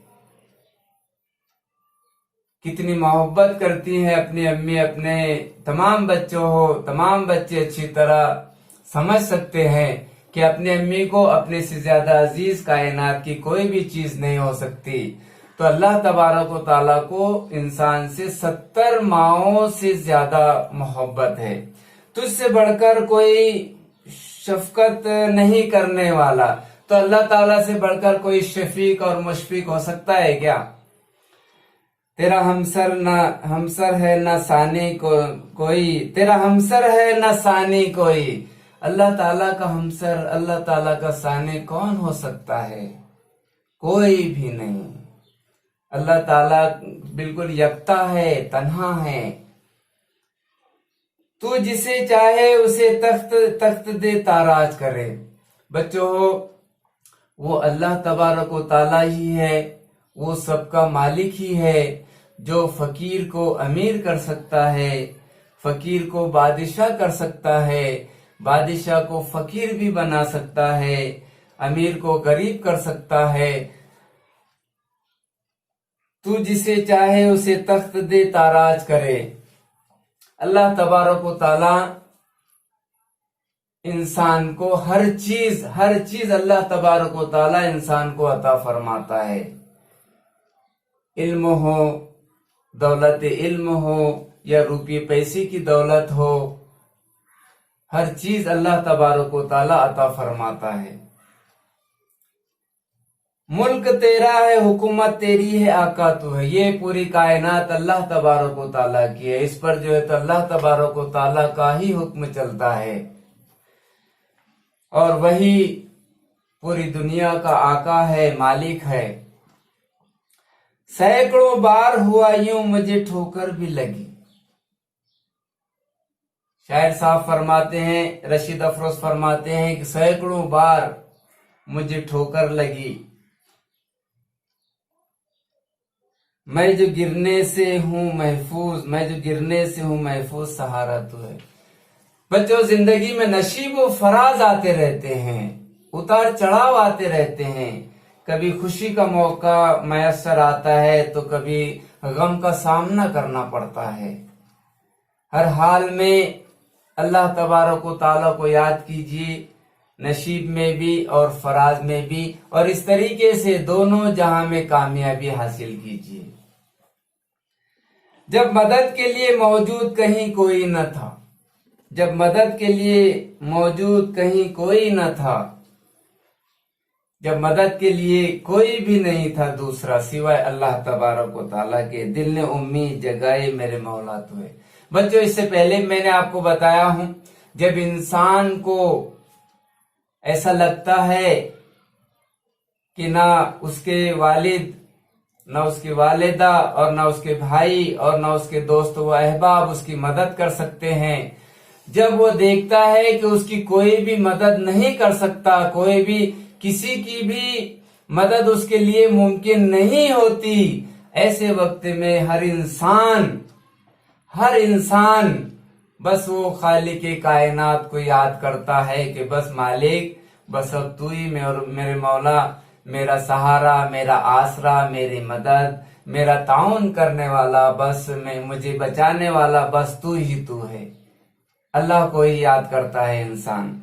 کتنی محبت کرتی ہیں اپنی امی. اپنے تمام بچے اچھی طرح سمجھ سکتے ہیں کہ اپنی امی کو اپنے سے زیادہ عزیز کائنات کی کوئی بھی چیز نہیں ہو سکتی. تو اللہ تبارک و تعالیٰ کو انسان سے 70 ماؤں سے زیادہ محبت ہے. تجھ سے بڑھ کر کوئی शफकत नहीं करने वाला, तो अल्लाह ताला से बढ़कर कोई शफीक और मुशफिक हो सकता है क्या? तेरा हमसर है न सानी कोई, तेरा हमसर है न सानी कोई। अल्लाह ताला का हमसर, अल्लाह ताला का सानी कौन हो सकता है? कोई भी नहीं। अल्लाह ताला बिल्कुल यकता है, तन्हा है। तू जिसे चाहे उसे तख्त दे ताराज करे। बच्चों, वो अल्लाह तबारक व ताला ही है, वो सबका मालिक ही है, जो फकीर को अमीर कर सकता है, फकीर को बादशाह कर सकता है, बादशाह को फकीर भी बना सकता है, अमीर को गरीब कर सकता है। तू जिसे चाहे उसे तख्त दे ताराज करे। अल्लाह तबारक व ताला इंसान को हर चीज अल्लाह तबारक व ताला इंसान को अता फरमाता है। इल्म हो, दौलत इल्म हो या रुपये पैसे की दौलत हो, हर चीज अल्लाह तबारक व ताला अता फरमाता है। मुल्क तेरा है, हुकूमत तेरी है, आका तू है। ये पूरी कायनात अल्लाह तबारक व ताला की है। इस पर जो है तो अल्लाह तबारक व ताला का ही हुक्म चलता है, और वही पूरी दुनिया का आका है, मालिक है। सैकड़ों बार हुआ यूं मुझे ठोकर भी लगी। शायर साहब फरमाते हैं, रशीद अफरोज फरमाते हैं कि सैकड़ों बार मुझे ठोकर लगी, मैं जो गिरने से हूं महफूज, मैं जो गिरने से हूं महफूज, सहारा तू है। बच्चों, जिंदगी में नशीब व फराज आते रहते हैं, उतार चढ़ाव आते रहते हैं। कभी खुशी का मौका मैसर आता है तो कभी गम का सामना करना पड़ता है। हर हाल में अल्लाह तबारक व ताला को याद कीजिए, नसीब में भी और फराज में भी, और इस तरीके से दोनों जहां में कामयाबी हासिल कीजिए। जब मदद के लिए मौजूद कहीं कोई न था, जब मदद के लिए मौजूद कहीं कोई न था, जब मदद के लिए कोई भी नहीं था दूसरा सिवाय अल्लाह तबारक व ताला के, दिल ने उम्मीद जगाए मेरे मौला तू है। बच्चों, इससे पहले मैंने आपको बताया हूं, जब इंसान को ऐसा लगता है कि ना उसके वालिद, ना उसकी वालिदा, और ना उसके भाई, और ना उसके दोस्त व अहबाब उसकी मदद कर सकते हैं, जब वो देखता है कि उसकी कोई भी मदद नहीं कर सकता, कोई भी किसी की भी मदद उसके लिए मुमकिन नहीं होती, ऐसे वक्त में हर इंसान बस वो खालिक कायनात को याद करता है कि बस मालिक, बस अब तू ही मेरे मौला, मेरा सहारा, मेरा आसरा, मेरी मदद, मेरा ताउन करने वाला, बस मुझे बचाने वाला, बस तू ही तू है। अल्लाह को ही याद करता है इंसान।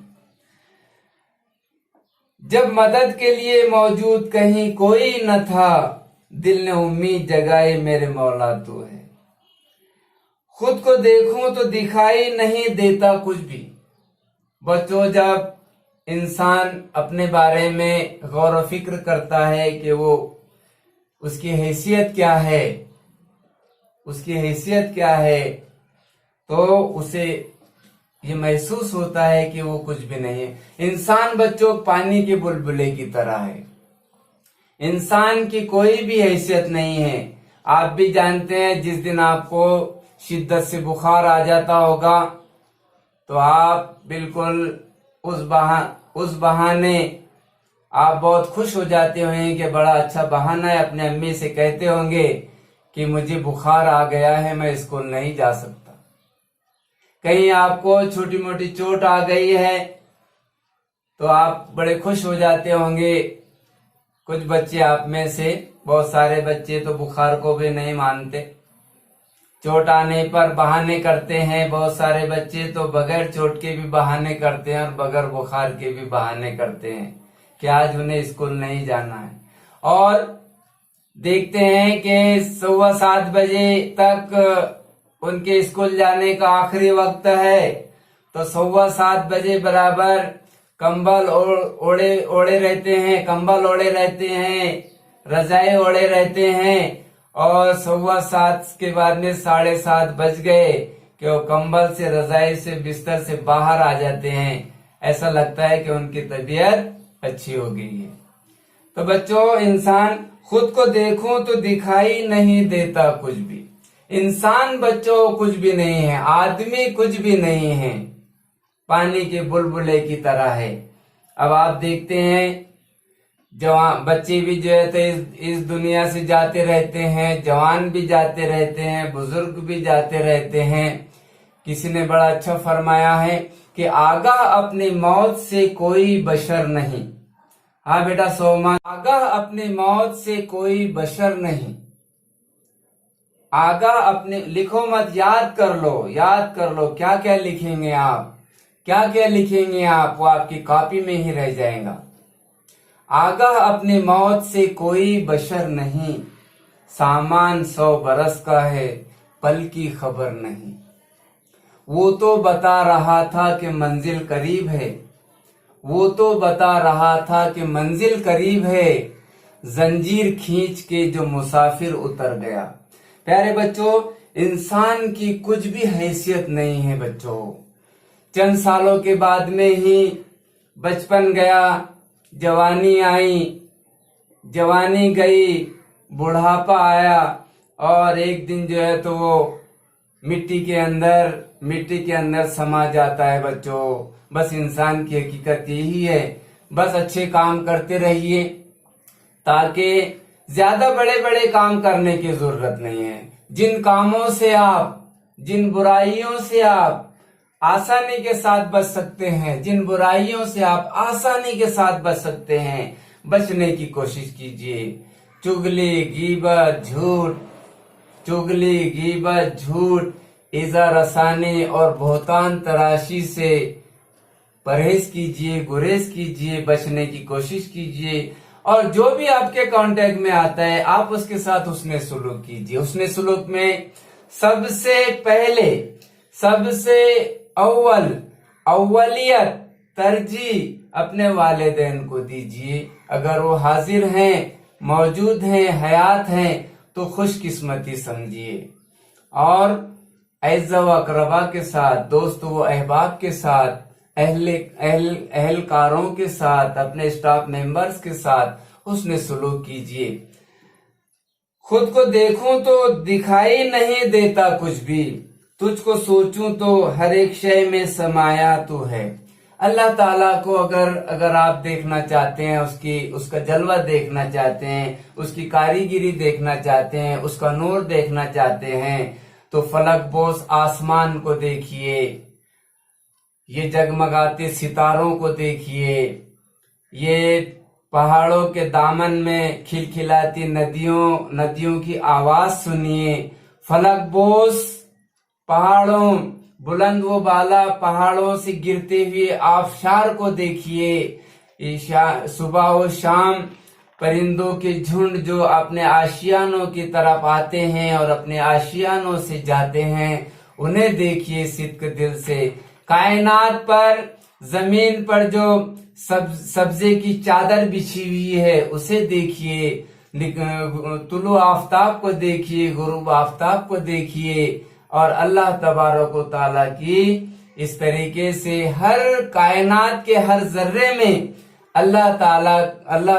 जब मदद के लिए मौजूद कहीं कोई न था, दिल ने उम्मीद जगाई मेरे मौला तू है। खुद को देखूं तो दिखाई नहीं देता कुछ भी। बच्चों, जब इंसान अपने बारे में गौर व फिक्र करता है कि वो उसकी हैसियत क्या है, उसकी हैसियत क्या है, तो उसे ये महसूस होता है कि वो कुछ भी नहीं है। इंसान बच्चों पानी के बुलबुले की तरह है, इंसान की कोई भी हैसियत नहीं है। आप भी जानते हैं, जिस दिन आपको शिद्दत से बुखार आ जाता होगा तो आप बिल्कुल उस बहाने आप बहुत खुश हो जाते होंगे कि बड़ा अच्छा बहाना है, अपने अम्मी से कहते होंगे कि मुझे बुखार आ गया है, मैं स्कूल नहीं जा सकता। कहीं आपको छोटी मोटी चोट आ गई है तो आप बड़े खुश हो जाते होंगे। कुछ बच्चे आप में से, बहुत सारे बच्चे तो बुखार को भी नहीं मानते, चोट आने पर बहाने करते हैं। बहुत सारे बच्चे तो बगैर चोट के भी बहाने करते हैं और बगैर बुखार के भी बहाने करते हैं कि आज उन्हें स्कूल नहीं जाना है। और देखते हैं कि 7:15 बजे तक उनके स्कूल जाने का आखिरी वक्त है, तो 7:15 बजे बराबर कंबल ओढ़े रहते हैं, कंबल ओढ़े रहते हैं, रजाई ओढ़े रहते हैं, और 7:15 के बाद में 7:30 बज गए कि वो कंबल से, रजाई से, बिस्तर से बाहर आ जाते हैं। ऐसा लगता है कि उनकी तबीयत अच्छी हो गई है। तो बच्चों, इंसान खुद को देखूं तो दिखाई नहीं देता कुछ भी। इंसान बच्चों कुछ भी नहीं है, आदमी कुछ भी नहीं है, पानी के बुलबुले की तरह है। अब आप देखते हैं जवान बच्चे भी जो है तो इस दुनिया से जाते रहते हैं, जवान भी जाते रहते हैं, बुजुर्ग भी जाते रहते हैं। किसी ने बड़ा अच्छा फरमाया है कि आगाह अपनी मौत से कोई बशर नहीं। हाँ बेटा सोमा, आगाह अपनी मौत से कोई बशर नहीं। आगाह अपने, लिखो मत, याद कर लो क्या क्या लिखेंगे आप, क्या क्या लिखेंगे आप, वो आपकी कॉपी में ही रह जाएगा। आगाह अपनी मौत से कोई बशर नहीं, सामान 100 बरस का है, पल की खबर नहीं। वो तो बता रहा था कि मंजिल करीब है, वो तो बता रहा था कि मंजिल करीब है, जंजीर खींच के जो मुसाफिर उतर गया। प्यारे बच्चों, इंसान की कुछ भी हैसियत नहीं है बच्चों। चंद सालों के बाद में ही बचपन गया, जवानी आई, जवानी गई, बुढ़ापा आया, और एक दिन जो है तो वो मिट्टी के अंदर समा जाता है बच्चों। बस इंसान की हकीकत यही है। बस अच्छे काम करते रहिए, ताकि ज्यादा बड़े बड़े काम करने की जरूरत नहीं है। जिन कामों से आप, जिन बुराइयों से आप आसानी के साथ बच सकते हैं, जिन बुराइयों से आप आसानी के साथ बच सकते हैं, बचने की कोशिश कीजिए। चुगली, गीबत, झूठ, इज़ा रसानी और बहुतान तराशी से परहेज कीजिए, गुरेज कीजिए, बचने की कोशिश कीजिए। और जो भी आपके कांटेक्ट में आता है, आप उसके साथ उसने सुलूक कीजिए। उसने सुलूक में सबसे पहले, सबसे अव्वलियत, तरजीह अपने वालिदैन को दीजिए। अगर वो हाजिर हैं, मौजूद हैं, हयात हैं, तो खुशकिस्मती समझिए। और ऐज़ा व अक़रबा के साथ, दोस्त व अहबाब के साथ, अहलकारों के साथ, अपने स्टाफ मेंबर्स के साथ उसने सुलूक कीजिए। खुद को देखूं तो दिखाई नहीं देता कुछ भी, तुझको सोचूं तो हर एक शय में समाया तू है। अल्लाह ताला को अगर आप देखना चाहते हैं, उसका जलवा देखना चाहते हैं, उसकी कारीगिरी देखना चाहते हैं, उसका नूर देखना चाहते हैं, तो फलक बोस आसमान को देखिए, ये जगमगाते सितारों को देखिए, ये पहाड़ों के दामन में खिलखिलाती नदियों की आवाज सुनिए। फलक बोस पहाड़ों, बुलंद व बाला पहाड़ों से गिरते हुए आबशार को देखिए। सुबह व शाम परिंदों के झुंड जो अपने आशियानों की तरफ आते हैं और अपने आशियानों से जाते हैं, उन्हें देखिए सिद्क दिल से। कायनात पर, जमीन पर जो सब्जे की चादर बिछी हुई है, उसे देखिए। तुलु आफ्ताब को देखिए, गुरूब आफ्ताब को देखिए। और अल्लाह तबारक व तआला की इस तरीके से हर कायनात के हर जर्रे में अल्लाह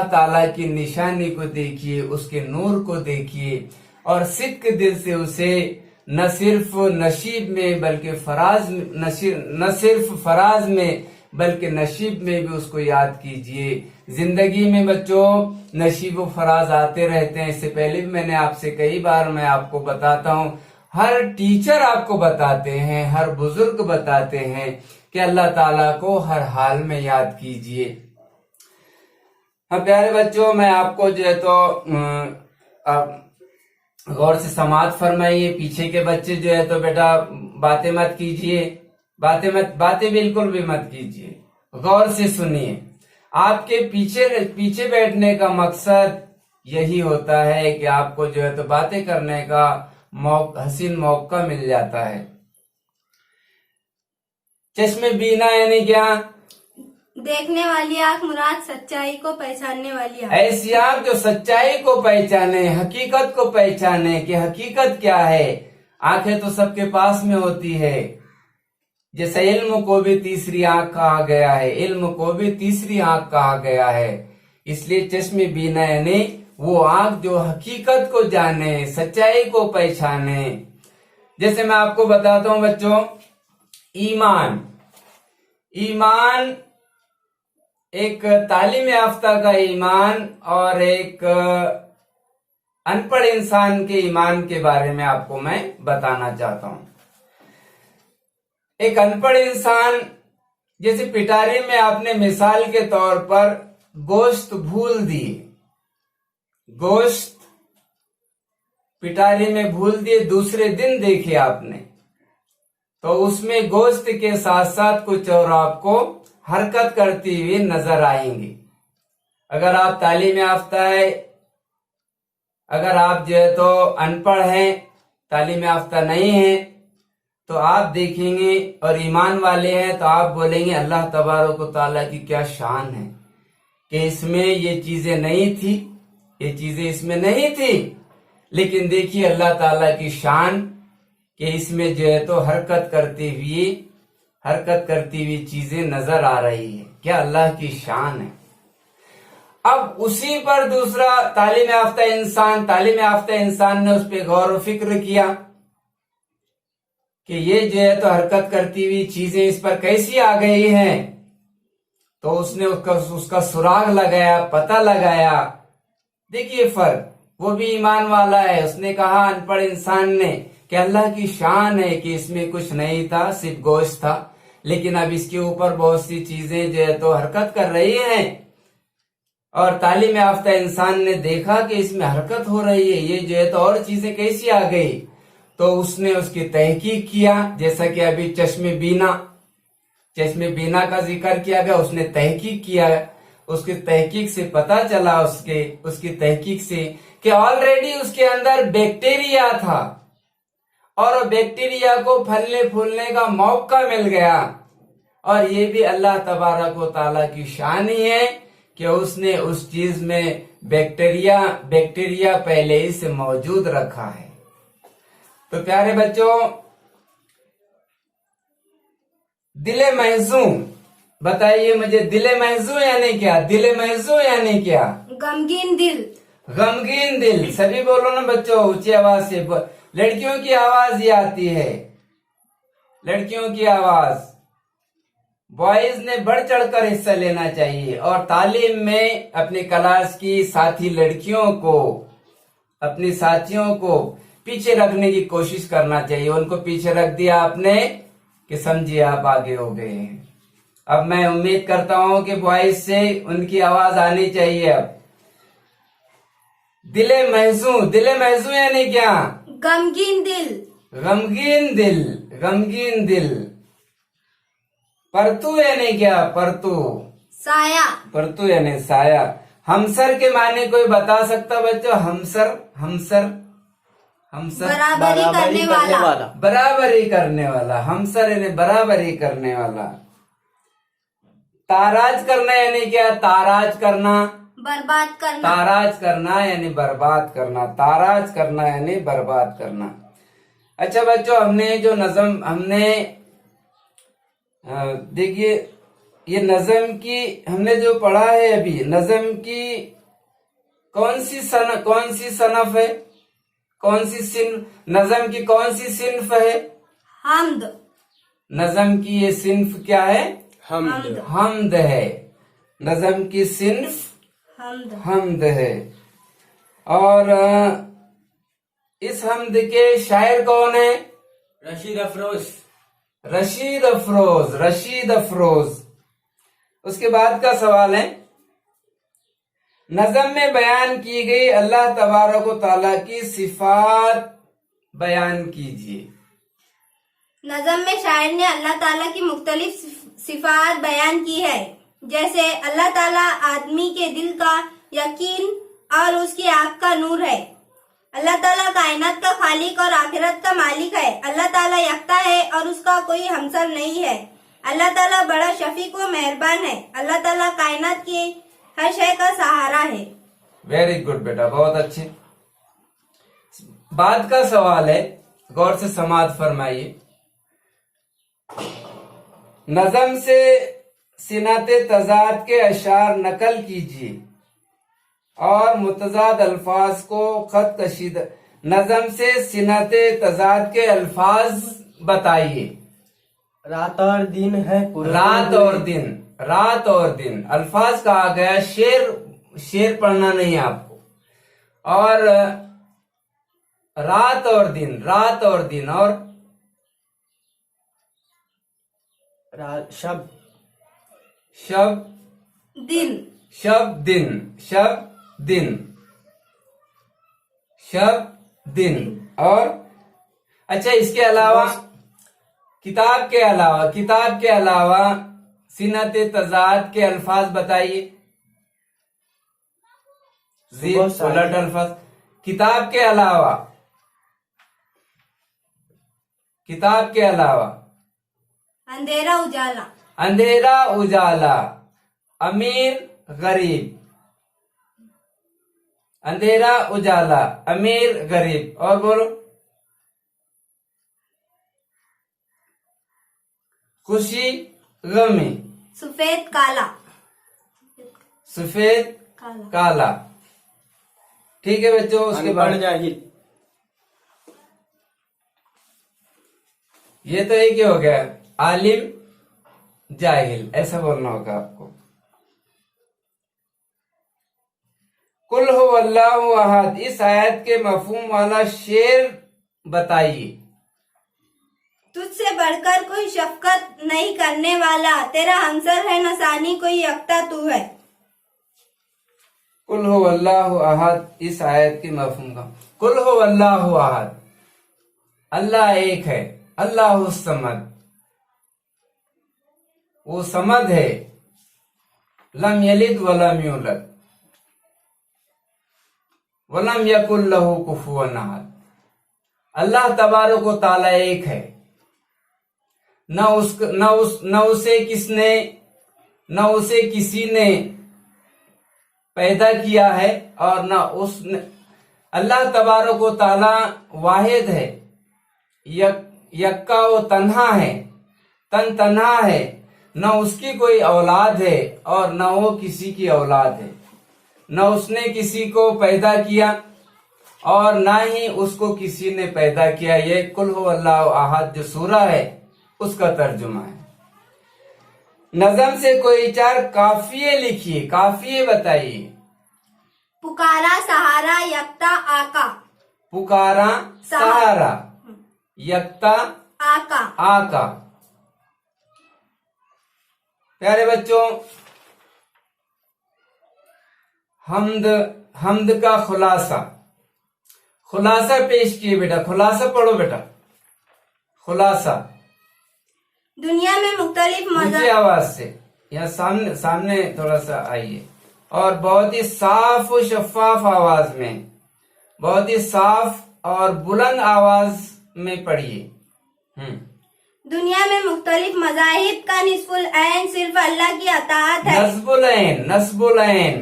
ताला की निशानी को देखिए, उसके नूर को देखिए, और सिद्क दिल से उसे न सिर्फ नशीब में बल्कि न सिर्फ फराज में बल्कि नशीब में भी उसको याद कीजिए। जिंदगी में बच्चों नशीब व फराज आते रहते हैं। इससे पहले भी मैंने आपसे कई बार मैं आपको बताता हूँ, हर टीचर आपको बताते हैं, हर बुजुर्ग बताते हैं कि अल्लाह ताला को हर हाल में याद कीजिए। हाँ प्यारे बच्चों, मैं आपको जो है तो गौर से समाअत फरमाइए। पीछे के बच्चे जो है तो बेटा बातें मत कीजिए, बातें बिल्कुल भी मत कीजिए, गौर से सुनिए। आपके पीछे बैठने का मकसद यही होता है कि आपको जो है तो बातें करने का हसीन मौका मिल जाता है। चश्मे बीना यानी क्या? देखने वाली आँख मुराद सच्चाई को पहचानने वाली आँख। ऐसी आंख जो सच्चाई को पहचाने, हकीकत को पहचाने कि हकीकत क्या है। आंखें तो सबके पास में होती है, जैसे इल्म को भी तीसरी आंख कहा गया है, इल्म को भी तीसरी आंख कहा गया है। इसलिए चश्मे बीना यानी वो आंख जो हकीकत को जाने, सच्चाई को पहचाने। जैसे मैं आपको बताता हूं बच्चों, ईमान एक तालीम याफ्ता का ईमान और एक अनपढ़ इंसान के ईमान के बारे में आपको मैं बताना चाहता हूं। एक अनपढ़ इंसान, जैसे पिटारी में आपने मिसाल के तौर पर गोश्त भूल दिए, गोश्त पिटारी में भूल दिए, दूसरे दिन देखे आपने, तो उसमें गोश्त के साथ साथ कुछ और आपको हरकत करती हुई नजर आएंगी। अगर आप तालीम याफ्ता है, अगर आप जो है तो अनपढ़ हैं, तालीम याफ्ता नहीं है, तो आप देखेंगे और ईमान वाले हैं तो आप बोलेंगे अल्लाह तबारक व तआला की क्या शान है कि इसमें ये चीजें नहीं थी, ये चीजें इसमें नहीं थी, लेकिन देखिए अल्लाह ताला की शान कि इसमें जो है तो हरकत करती हुई चीजें नजर आ रही है। क्या अल्लाह की शान है। अब उसी पर दूसरा तालीम याफ्ता इंसान ने उस पर गौर व फिक्र किया कि ये जो है तो हरकत करती हुई चीजें इस पर कैसी आ गई हैं, तो उसने उसका सुराग लगाया, पता लगाया। देखिए फर्क, वो भी ईमान वाला है, उसने कहा अनपढ़ इंसान ने कि अल्लाह की शान है कि इसमें कुछ नहीं था, सिर्फ गोश्त था, लेकिन अब इसके ऊपर बहुत सी चीजें जो है तो हरकत कर रही हैं। और तालीम याफ्ता इंसान ने देखा कि इसमें हरकत हो रही है, ये जो है तो और चीजें कैसी आ गई, तो उसने उसकी तहकीक किया। जैसा कि अभी चश्मे बीना का जिक्र किया गया, उसने तहकीक किया। उसकी तहकीक से पता चला, उसकी तहकीक से कि ऑलरेडी उसके अंदर बैक्टीरिया था और बैक्टीरिया को फलने फूलने का मौका मिल गया। और ये भी अल्लाह तबारक व तआला की शान ही है कि उसने उस चीज में बैक्टीरिया पहले ही से मौजूद रखा है। तो प्यारे बच्चों, दिले महजूम, बताइए मुझे दिले महजूम यानी क्या? दिले महजूम यानी क्या? गमगीन दिल। गमगीन दिल। सभी बोलो ना बच्चों ऊंची आवाज से। लड़कियों की आवाज ये आती है, लड़कियों की आवाज। बॉयज ने बढ़ चढ़कर हिस्सा लेना चाहिए और तालीम में अपनी क्लास की साथी लड़कियों को, अपनी साथियों को पीछे रखने की कोशिश करना चाहिए। उनको पीछे रख दिया आपने कि समझिए आप आगे हो गए हैं। अब मैं उम्मीद करता हूं कि बॉयज से उनकी आवाज आनी चाहिए। अब दिले महजू यानी क्या? गमगीन दिल। गमगीन दिल, गमगीन दिल। परतू यानी क्या? परतू, साया। परतू यानी साया। हमसर के माने कोई बता सकता बच्चों? हमसर बराबरी करने वाला। बराबरी करने वाला। हमसर यानी बराबरी करने वाला। ताराज करना यानी क्या? ताराज करना, बर्बाद करना। ताराज करना यानी बर्बाद करना, ताराज करना यानी बर्बाद करना। अच्छा बच्चों, हमने देखिए ये नज़म की हमने जो पढ़ा है अभी, नज़म की कौन सी सनफ है, कौन सी सिन्फ, नज़म की कौन सी सिन्फ है? हम्द। नज़म की ये सिन्फ क्या है? हम्द। हम्द है। नज़म की सिन्फ हम्द है। और इस हम्द के शायर कौन है? रशीद अफरोज। उसके बाद का सवाल है, नज़म में बयान की गई अल्लाह तबारक व तआला की सिफात बयान कीजिए। नज़म में शायर ने अल्लाह ताला की मुख्तलिफ सिफात बयान की है, जैसे अल्लाह ताला आदमी के दिल का यकीन और उसकी आँख का नूर है। अल्लाह ताला कायनात का खालिक और आखिरत का मालिक है। अल्लाह ताला यकता है और उसका कोई हमसर नहीं है। اللہ تعالیٰ بڑا شفیق و مہربان ہے. اللہ تعالیٰ کائنات کی ہر شے کا سہارا ہے. ویری گڈ بیٹا، بہت اچھے. بعد کا سوال ہے، غور سے سماعت فرمائیے. نظم سے صنعت تضاد کے اشعار نقل کیجیے اور متضاد الفاظ کو خط کشید. نظم سے صنعت تضاد کے الفاظ بتائیے. رات اور دن ہے رات اور دن، رات اور دن الفاظ کہا گیا. شعر پڑھنا نہیں آپ کو. اور رات اور دن، رات اور دن، اور شب شب دن. شب دن، شب دن، شب دن. اور اچھا، اس کے علاوہ کتاب کے علاوہ صنعت تضاد کے الفاظ بتائیے. الٹ الفاظ. کتاب کے علاوہ اندھیرا اجالا. اندھیرا اجالا، امیر غریب. اندھیرا اجالا، امیر غریب. اور بولو. خوشی غمی. سفید کالا. سفید کالا. ٹھیک ہے بچوں. اس کے بعد جاہل. یہ تو ایک ہی ہو گیا، عالم جاہل، ایسا بولنا ہوگا آپ کو. قل هو اللہ احد، اس آیت کے مفہوم والا شعر بتائیے. تجھ سے بڑھ کر کوئی شفقت نہیں کرنے والا، تیرا ہمسر ہے نسانی، کوئی یکتا تو ہے. قل هو اللہ احد، اس آیت کے مفہوم کا. قل هو اللہ احد، اللہ ایک ہے. اللہ الصمد، وہ صمد ہے. لم یلد ولم یولد ولم یکن لہ کفوا احد. اللہ تبارک و تعالی ایک ہے. نہ اسے کسی نے پیدا کیا ہے اور نہ اس نے. اللہ تبارک و تعالی واحد ہے، یکا و تنہا ہے، تنہا ہے. نہ اس کی کوئی اولاد ہے اور نہ وہ کسی کی اولاد ہے. نہ اس نے کسی کو پیدا کیا اور نہ ہی اس کو کسی نے پیدا کیا. یہ قل هو اللہ احد جو سورہ ہے اس کا ترجمہ ہے. نظم سے کوئی 4 قافیے لکھیے. قافیے بتائیے. پکارا سہارا یکتا آقا. پکارا سہارا یکتا آقا. آقا. پیارے بچوں، حمد کا خلاصہ پیش کیے بیٹا. خلاصہ پڑھو بیٹا. خلاصہ دنیا میں مختلف اونچی آواز سے، یہاں سامنے تھوڑا سا آئیے، اور بہت ہی صاف و شفاف آواز میں، بہت ہی صاف اور بلند آواز میں پڑھیے. دنیا میں مختلف مذاہب کا نصف العین صرف اللہ کی اطاعت ہے. نصب العین.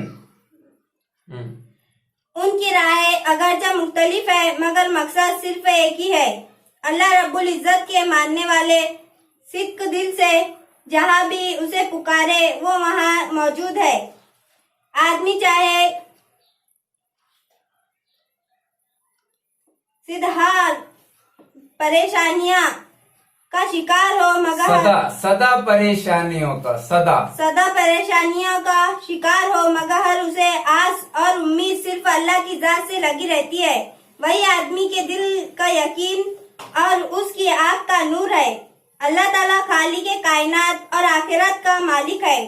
ان کی رائے اگرچہ مختلف ہے مگر مقصد صرف ایک ہی ہے. اللہ رب العزت کے ماننے والے صدق دل سے جہاں بھی اسے پکارے وہ وہاں موجود ہے. آدمی چاہے صدہار پریشانیاں کا شکار ہو مگر صدا پریشانیوں کا شکار ہو مگر اسے آس اور امید صرف اللہ کی ذات سے لگی رہتی ہے. وہی آدمی کے دل کا یقین اور اس کی آنکھ کا نور ہے. اللہ تعالیٰ خالق کائنات اور آخرت کا مالک ہے.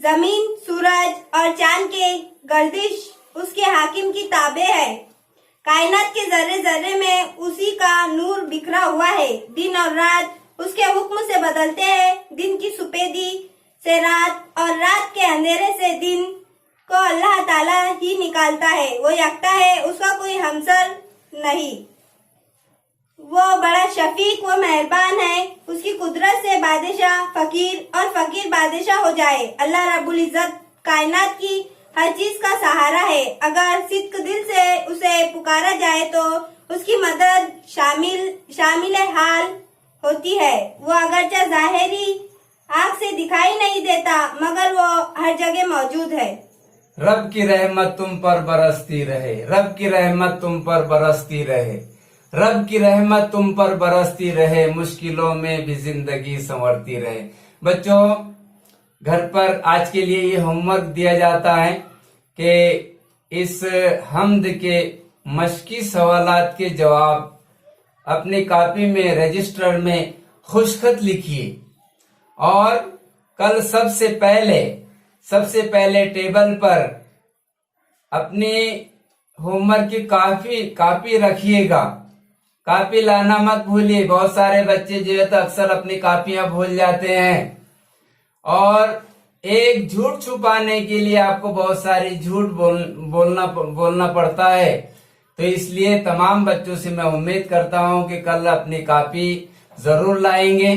زمین، سورج اور چاند کے گردش اس کے حاکم کی تابع ہے. کائنات کے ذرے ذرے میں اسی کا نور بکھرا ہوا ہے. دن اور رات اس کے حکم سے بدلتے ہیں. دن کی سپیدی سے رات اور رات کے اندھیرے سے دن کو اللہ تعالیٰ ہی نکالتا ہے. وہ یکتا ہے، اس کا کوئی ہمسر نہیں. वो बड़ा शफीक व मेहरबान है। उसकी कुदरत से बादशाह फकीर और फकीर बादशाह हो जाए। अल्लाह रब्बुल इज्जत कायनात की हर चीज का सहारा है। अगर सिद्क दिल से उसे पुकारा जाए तो उसकी मदद शामिल हाल होती है। वो अगरचे जाहिरी आँख से दिखाई नहीं देता मगर वो हर जगह मौजूद है। रब की रहमत तुम पर बरसती रहे, रब की रहमत तुम पर बरसती रहे, रब की रहमत तुम पर बरसती रहे, मुश्किलों में भी जिंदगी संवरती रहे। बच्चों, घर पर आज के लिए ये होमवर्क दिया जाता है कि इस हम्द के मशकी सवालात के जवाब अपनी कॉपी में रजिस्टर में खुशखत लिखिए और कल सबसे पहले टेबल पर अपनी होमवर्क की कॉपी रखिएगा। कॉपी लाना मत भूलिए। बहुत सारे बच्चे जो है तो अक्सर अपनी कॉपियां भूल जाते हैं और एक झूठ छुपाने के लिए आपको बहुत सारी झूठ बोलना पड़ता है। तो इसलिए तमाम बच्चों से मैं उम्मीद करता हूं कि कल अपनी कॉपी जरूर लाएंगे।